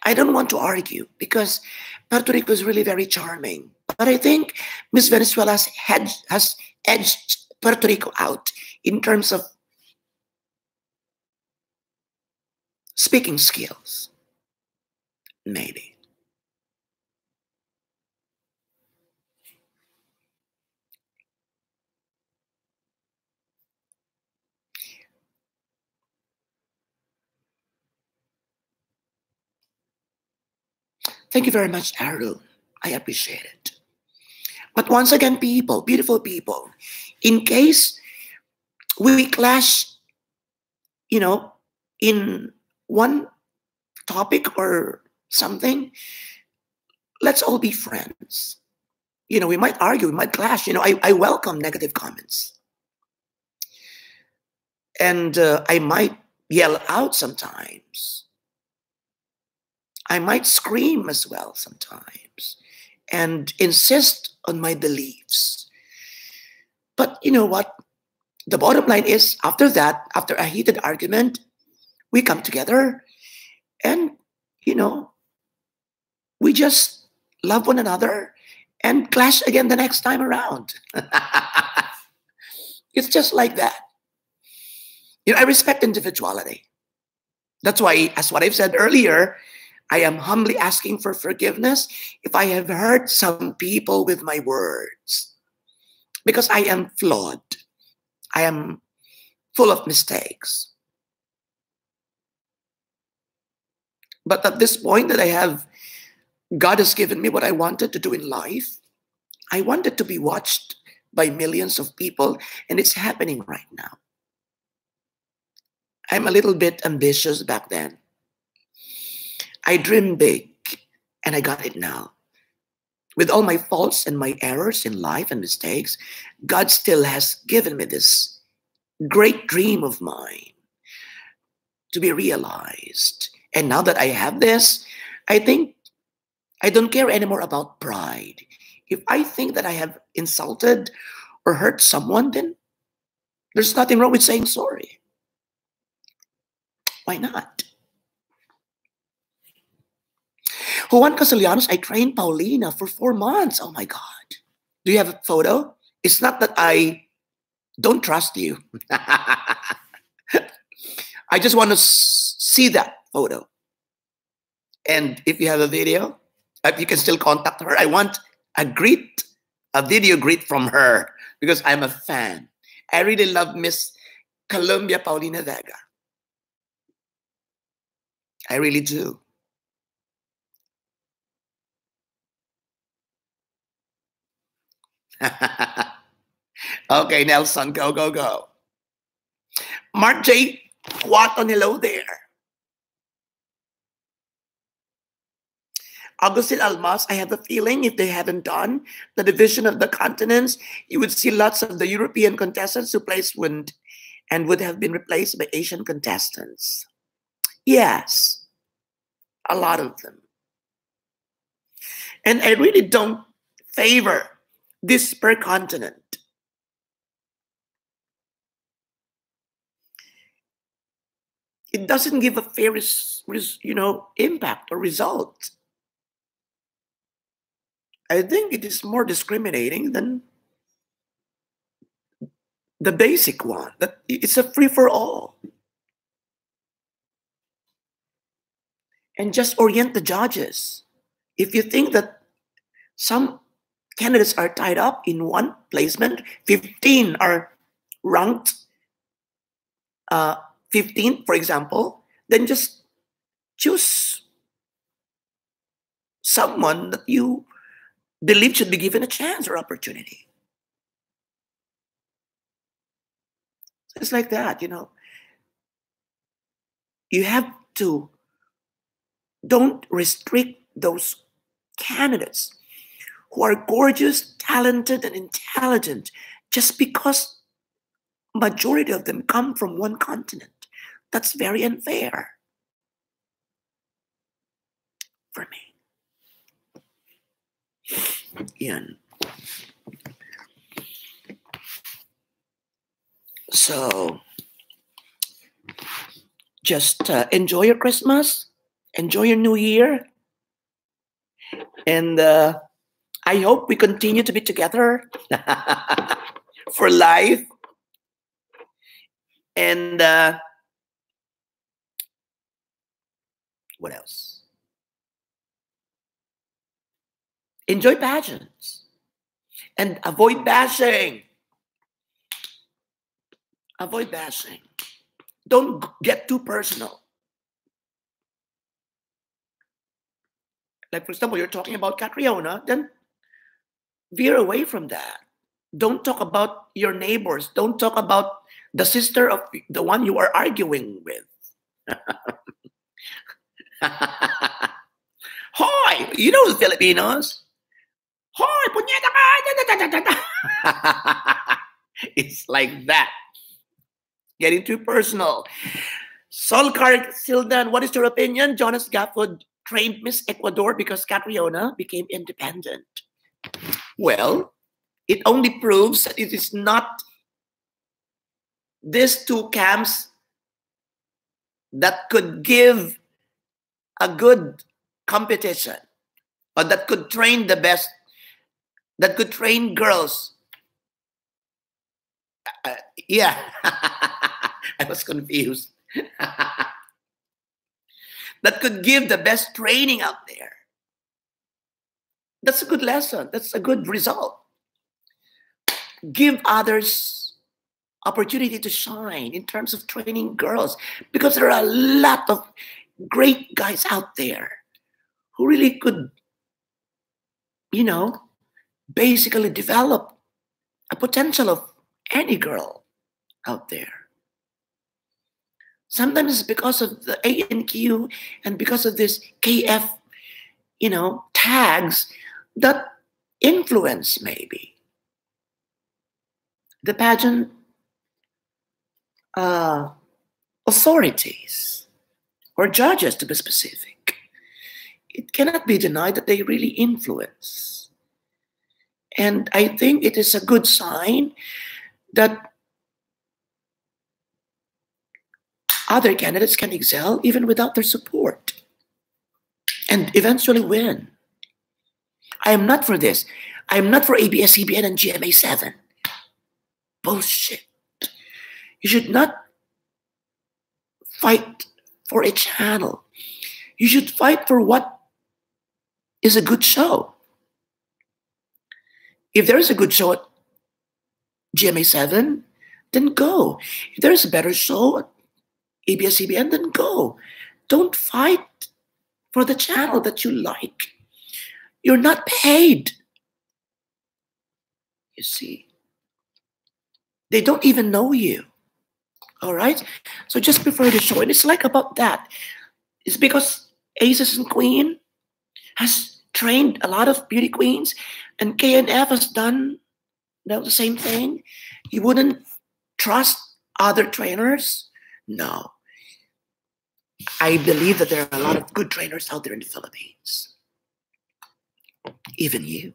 S1: I don't want to argue, because Puerto Rico is really very charming. But I think Miss Venezuela has edged Puerto Rico out in terms of speaking skills. Maybe. Thank you very much, Aru. I appreciate it. But once again, people, beautiful people, in case we clash, in one topic or something, let's all be friends. We might argue, we might clash. I welcome negative comments. And I might yell out sometimes. I might scream as well sometimes and insist on my beliefs. But you know what? The bottom line is, after that, after a heated argument, we come together and, we just love one another and clash again the next time around. It's just like that. I respect individuality. That's why, as what I've said earlier, I am humbly asking for forgiveness if I have hurt some people with my words. Because I am flawed. I am full of mistakes. But at this point that God has given me what I wanted to do in life. I wanted to be watched by millions of people, and it's happening right now. I'm a little bit ambitious back then. I dreamed big, and I got it now. With all my faults and my errors in life and mistakes, God still has given me this great dream of mine to be realized. And now that I have this, I think I don't care anymore about pride. If I think that I have insulted or hurt someone, then there's nothing wrong with saying sorry. Why not? Juan Castellanos, I trained Paulina for 4 months. Oh my God. Do you have a photo? It's not that I don't trust you. I just want to see that photo. And if you have a video, you can still contact her. I want a video greet from her because I'm a fan. I really love Miss Columbia Paulina Vega. I really do. Okay, Nelson, go, go, go. Mark J. Quaton, hello there. Augustine Almas, I have a feeling if they hadn't done the division of the continents, you would see lots of the European contestants who placed and would have been replaced by Asian contestants. Yes, a lot of them. And I really don't favor this per continent. It doesn't give a fair, impact or result. I think it is more discriminating than the basic one. That it's a free for all. And just orient the judges. If you think that some candidates are tied up in one placement, 15 are ranked 15th, for example, then just choose someone that you believe should be given a chance or opportunity. It's like that, You have to, don't restrict those candidates who are gorgeous, talented, and intelligent just because majority of them come from one continent. That's very unfair for me. Ian. So just enjoy your Christmas, enjoy your New Year, and I hope we continue to be together for life. And what else? Enjoy pageants and avoid bashing. Avoid bashing. Don't get too personal. Like, for example, you're talking about Catriona, then veer away from that. Don't talk about your neighbors. Don't talk about the sister of the one you are arguing with. Hoy! You know the Filipinos. Hoy! Punyeta ka! It's like that. Getting too personal. Solcar Sildan, what is your opinion? Jonas Gafford trained Miss Ecuador because Catriona became independent. Well, it only proves that it is not these two camps that could give a good competition or that could train the best, that could train girls. Yeah, I was confused. That could give the best training out there. That's a good lesson. That's a good result. Give others opportunity to shine in terms of training girls, because there are a lot of great guys out there who really could, basically develop a potential of any girl out there. Sometimes it's because of the ANQ and because of this KF, tags that influence maybe the pageant authorities or judges, to be specific. It cannot be denied that they really influence. And I think it is a good sign that other candidates can excel even without their support and eventually win. I am not for this. I am not for ABS-CBN and GMA7. Bullshit. You should not fight for a channel. You should fight for what is a good show. If there is a good show at GMA7, then go. If there is a better show at ABS-CBN, then go. Don't fight for the channel that you like. You're not paid. You see. They don't even know you. All right? So just prefer the show. And it's like about that. It's because Aces and Queen has trained a lot of beauty queens, and KNF has done the same thing. You wouldn't trust other trainers? No. I believe that there are a lot of good trainers out there in the Philippines. Even you.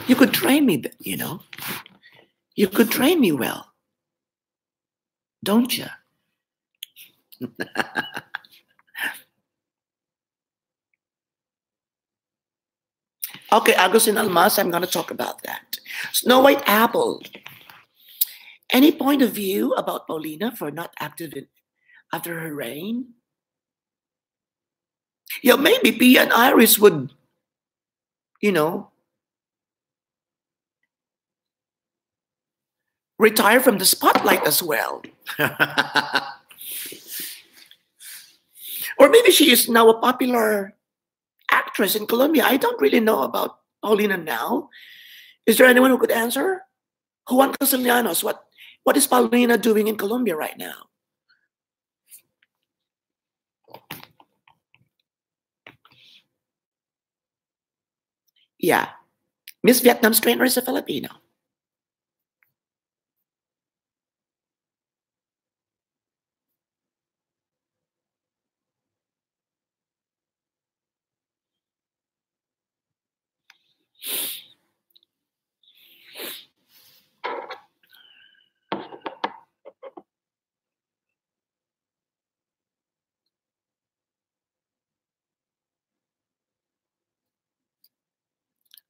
S1: You could train me, you know. You could train me well. Don't you? Okay, Agustin Almas, I'm going to talk about that. Snow White Apple. Any point of view about Paulina for not active after her reign? Yeah, maybe Pia and Iris would, you know, retire from the spotlight as well. Or maybe she is now a popular actress in Colombia. I don't really know about Paulina now. Is there anyone who could answer? Juan Castellanos, what is Paulina doing in Colombia right now? Yeah. Miss Vietnam's trainer is a Filipino.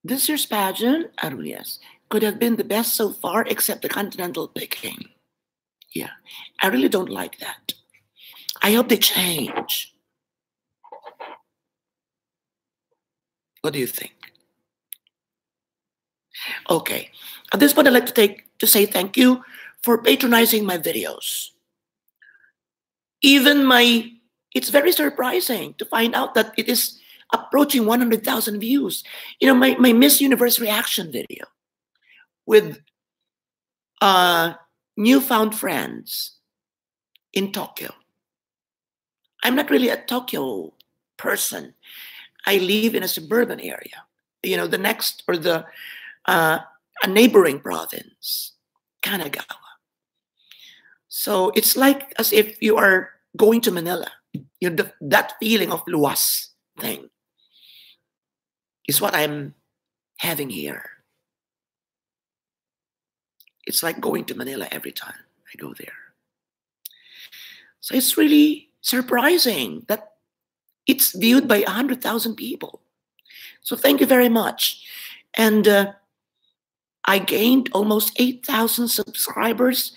S1: This year's pageant, Arulias, could have been the best so far except the continental picking. Yeah, I really don't like that. I hope they change. What do you think? Okay. At this point, I'd like to say thank you for patronizing my videos. It's very surprising to find out that it is approaching 100,000 views. You know, my Miss Universe reaction video with newfound friends in Tokyo. I'm not really a Tokyo person. I live in a suburban area. You know, the next or a neighboring province, Kanagawa. So it's like as if you are going to Manila. You know, that feeling of luwas thing is what I'm having here. It's like going to Manila every time I go there. So it's really surprising that it's viewed by 100,000 people. So thank you very much. And I gained almost 8,000 subscribers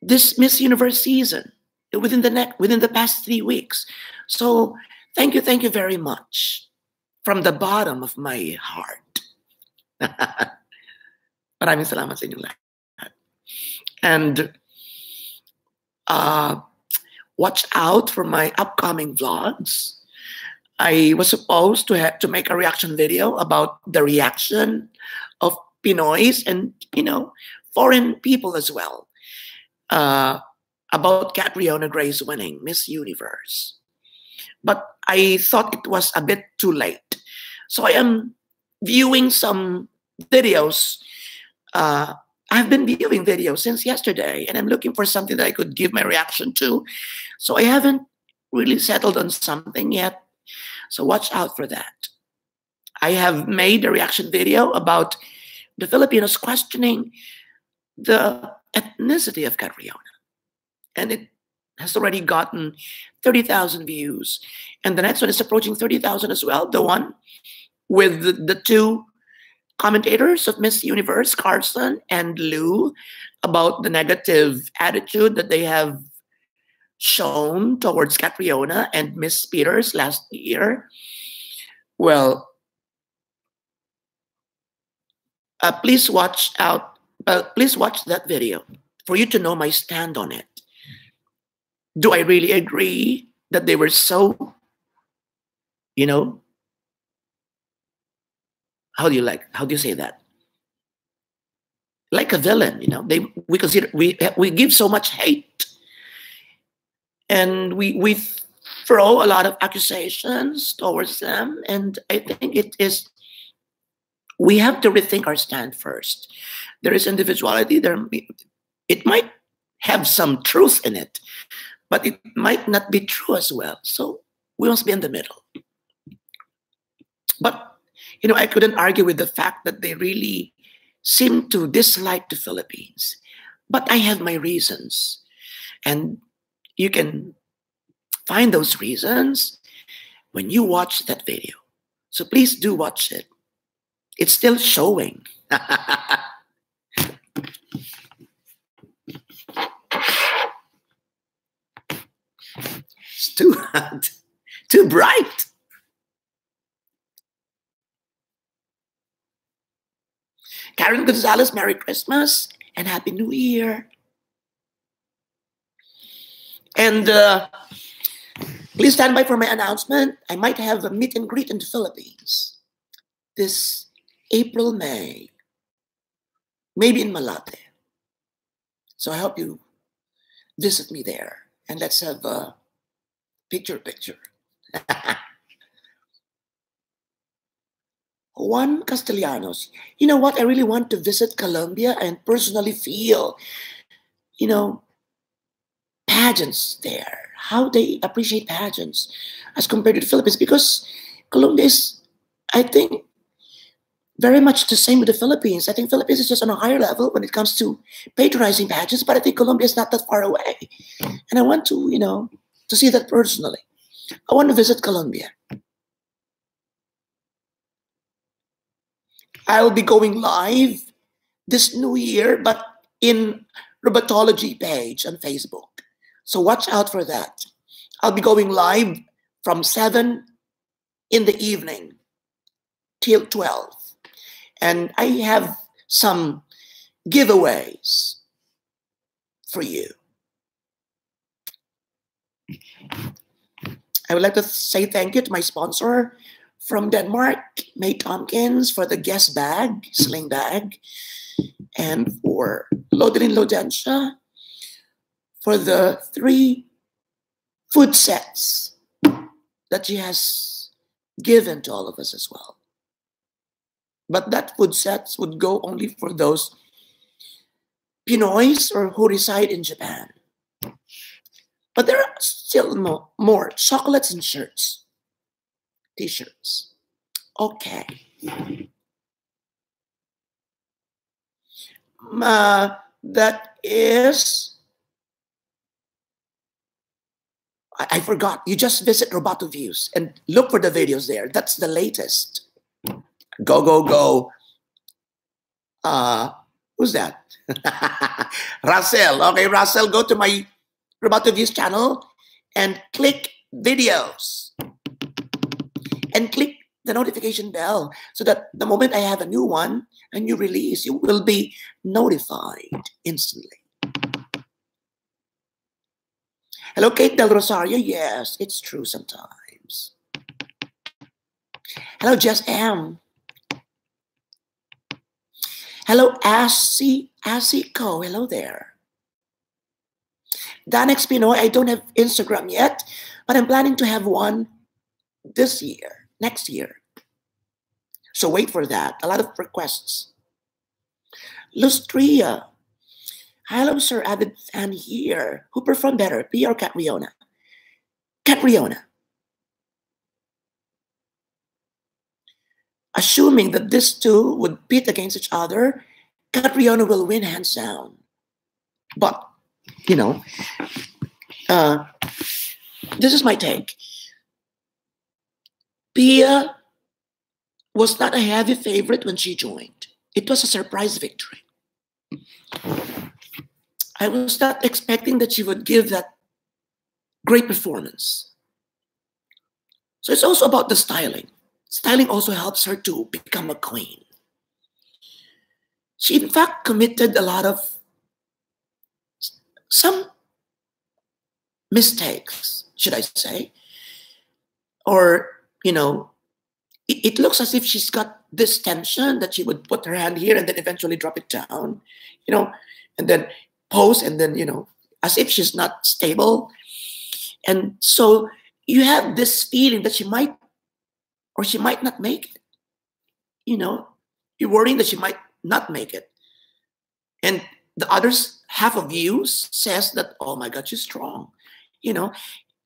S1: this Miss Universe season within the past 3 weeks. So thank you very much from the bottom of my heart. Maraming salamat sa inyong lahat. And watch out for my upcoming vlogs. I was supposed to make a reaction video about the reaction of Pinoys and, you know, foreign people as well. About Catriona Gray's winning Miss Universe. But I thought it was a bit too late. So I am viewing some videos. I've been viewing videos since yesterday, and I'm looking for something that I could give my reaction to. So I haven't really settled on something yet. So watch out for that. I have made a reaction video about the Filipinos questioning the ethnicity of Catriona. And it has already gotten 30,000 views. And the next one is approaching 30,000 as well. The one with the two commentators of Miss Universe, Carson and Lou, about the negative attitude that they have shown towards Catriona and Miss Peters last year, well, please watch out. Please watch that video for you to know my stand on it. Do I really agree that they were so, you know, how do you say that? Like a villain, we give so much hate, and we throw a lot of accusations towards them, and I think we have to rethink our stand first. There is individuality there. It might have some truth in it, but it might not be true as well. So we must be in the middle. But I couldn't argue with the fact that they really seem to dislike the Philippines. But I have my reasons. And you can find those reasons when you watch that video. So please do watch it. It's still showing. It's too hot, too bright. Karen Gonzalez, Merry Christmas and Happy New Year. And please stand by for my announcement. I might have a meet and greet in the Philippines this April, May, maybe in Malate. So I hope you visit me there and let's have a picture. Juan Castellanos, you know what? I really want to visit Colombia and personally feel, pageants there, how they appreciate pageants as compared to the Philippines, because Colombia is, I think, very much the same with the Philippines. I think Philippines is just on a higher level when it comes to patronizing pageants, but I think Colombia is not that far away. And I want to, to see that personally. I want to visit Colombia. I'll be going live this new year, but in Robatology page on Facebook. So watch out for that. I'll be going live from 7 in the evening till 12. And I have some giveaways for you. I would like to say thank you to my sponsor from Denmark, May Tompkins, for the guest bag, sling bag, and for Lodelin Lodensia for the 3 food sets that she has given to all of us as well. But that food sets would go only for those Pinoys or who reside in Japan. But there are still more chocolates and shirts, t-shirts. Okay. That is, I forgot. You just visit Robato Views and look for the videos there. That's the latest. Go. Who's that? Russell. Okay, Russell, go to my Robato Views channel and click videos. And click the notification bell so that the moment I have a new one, a new release, you will be notified instantly. Hello, Kate Del Rosario. Yes, it's true sometimes. Hello, Jess M. Hello, Assie Co. Hello there. Danex Pinoy, I don't have Instagram yet, but I'm planning to have one this year, next year. So wait for that. A lot of requests. Lustria. Hello, sir, avid fan here. Who performed better, Pia or Catriona? Catriona. Assuming that these two would pit against each other, Catriona will win hands down. But, this is my take. Pia was not a heavy favorite when she joined. It was a surprise victory. I was not expecting that she would give that great performance. So it's also about the styling. Styling also helps her to become a queen. She, in fact, committed a lot of some mistakes, should I say, or it looks as if she's got this tension that she would put her hand here and then eventually drop it down, you know, and then pose and then as if she's not stable, and so you have this feeling that she might or she might not make it. You're worrying that she might not make it, and the others half of you says that, oh my God, she's strong. You know,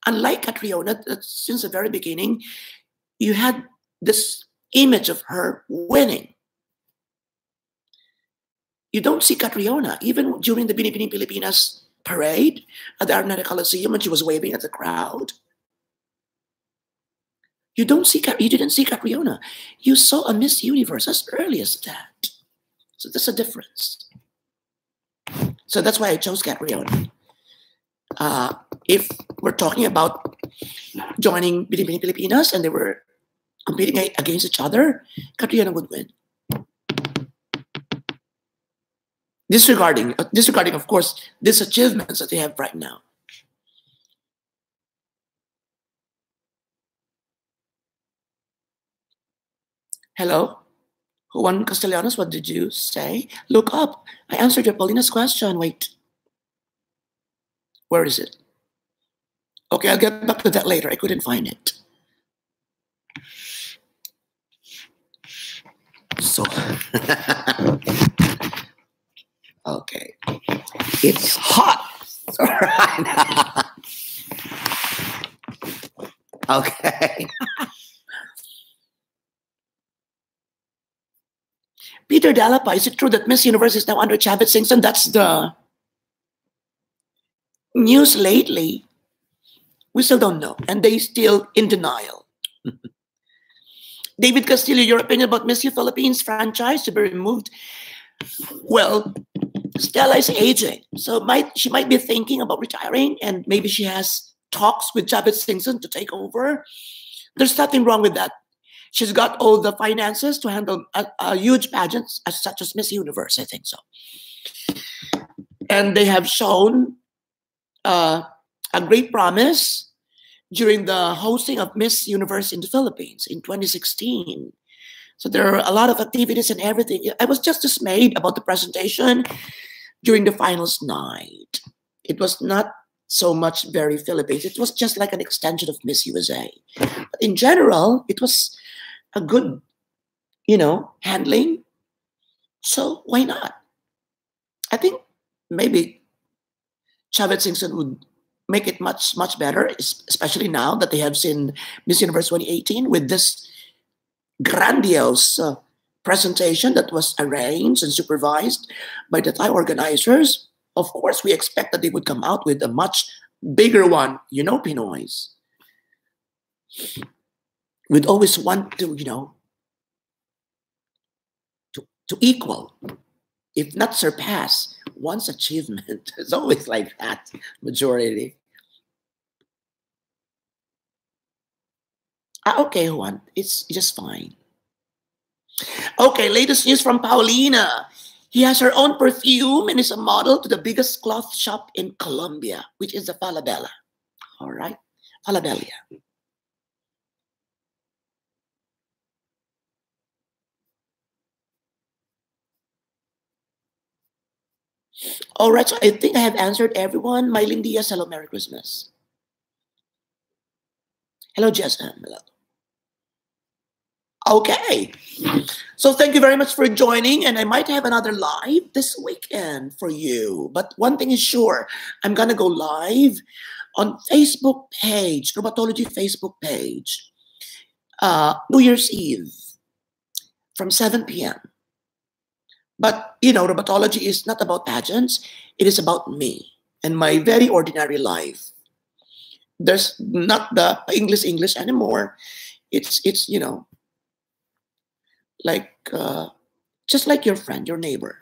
S1: unlike Catriona, that since the very beginning, you had this image of her winning. You don't see Catriona, even during the Binibining Pilipinas parade at the Araneta Coliseum when she was waving at the crowd. You didn't see Catriona. You saw a Miss Universe as early as that. So there's a difference. So that's why I chose Catriona. If we're talking about joining Binibining Pilipinas and they were competing against each other, Catriona would win. Disregarding, of course, these achievements that they have right now. Hello? Juan Castellanos, what did you say? Look up. I answered your Paulina's question. Wait. Where is it? Okay, I'll get back to that later. I couldn't find it. So, okay. It's hot. All right. Okay. Peter Dalapa, is it true that Miss Universe is now under Chavit Singson? That's the news lately. We still don't know, and they still in denial. David Castillo, your opinion about Miss U Philippines franchise to be removed? Well, Stella is aging, so she might be thinking about retiring, and maybe she has talks with Chavit Singson to take over. There's nothing wrong with that. She's got all the finances to handle a huge pageants such as Miss Universe, I think so. And they have shown a great promise during the hosting of Miss Universe in the Philippines in 2016. So there are a lot of activities and everything. I was just dismayed about the presentation during the finals night. It was not so much very Philippines. It was just like an extension of Miss USA. But in general, it was a good, handling. So why not? I think maybe Chavit Singson would make it much, much better, especially now that they have seen Miss Universe 2018 with this grandiose presentation that was arranged and supervised by the Thai organizers. Of course, we expect that they would come out with a much bigger one, Pinoys. We'd always want to, to equal, if not surpass, one's achievement. It's always like that, majority. Okay, Juan, it's just fine. Okay, latest news from Paulina. He has her own perfume and is a model to the biggest cloth shop in Colombia, which is the Falabella. All right, Falabella. All right, so I think I have answered everyone. Mylene Diaz, hello, Merry Christmas. Hello, Jessa. Hello. Okay. So thank you very much for joining, and I might have another live this weekend for you. But one thing is sure, I'm going to go live on Facebook page, Robatology Facebook page, New Year's Eve from 7 p.m. But, Robatology is not about pageants. It is about me and my very ordinary life. There's not the English anymore. It's like just like your friend, your neighbor.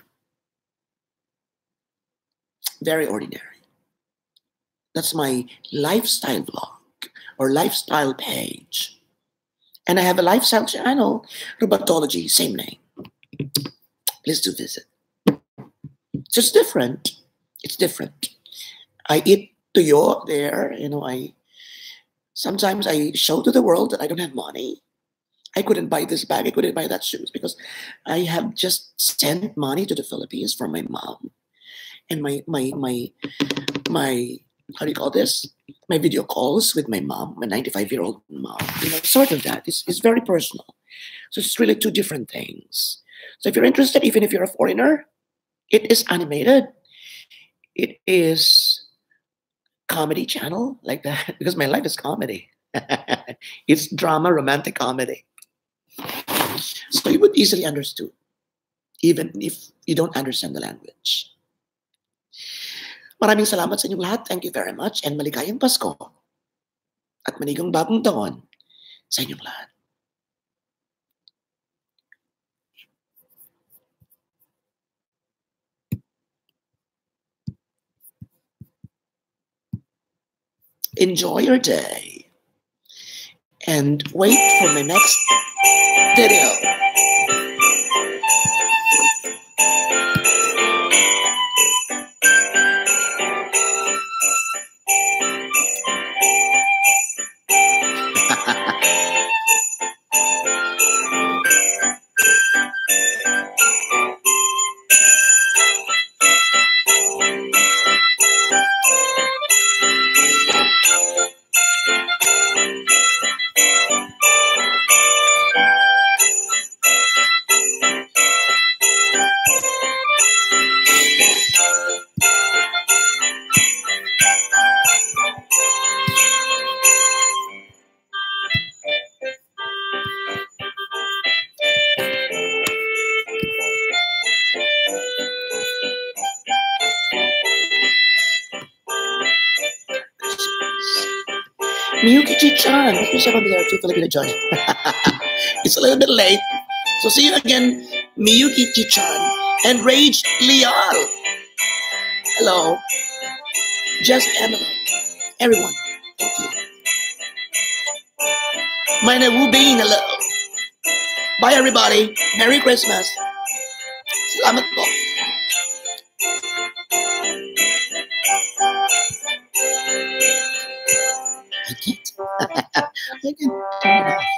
S1: Very ordinary. That's my lifestyle vlog or lifestyle page. And I have a lifestyle channel, Robatology, same name. Please do visit. So it's different. It's different. I eat tuyo there. I sometimes I show to the world that I don't have money. I couldn't buy this bag. I couldn't buy that shoes because I have just sent money to the Philippines from my mom and my how do you call this? My video calls with my mom, my 95-year-old mom. Sort of that. It's very personal. So it's really two different things. So if you're interested, even if you're a foreigner, it is animated. It is comedy channel like that because my life is comedy. It's drama, romantic comedy. So you would easily understood, even if you don't understand the language. Maraming salamat sa inyong lahat. Thank you very much. And maligayang Pasko at manigong bagong taon sa inyong lahat. Enjoy your day. And wait for my next video. Miyuki-chan, please check on there to Filipino join. It's a little bit late. So see you again, Miyuki-chan and Rage Leal. Hello. Just Emily. Everyone. Thank you. My name Wu Bing. Hello. Bye everybody. Merry Christmas. Salamat po. I can't. I can turn it off.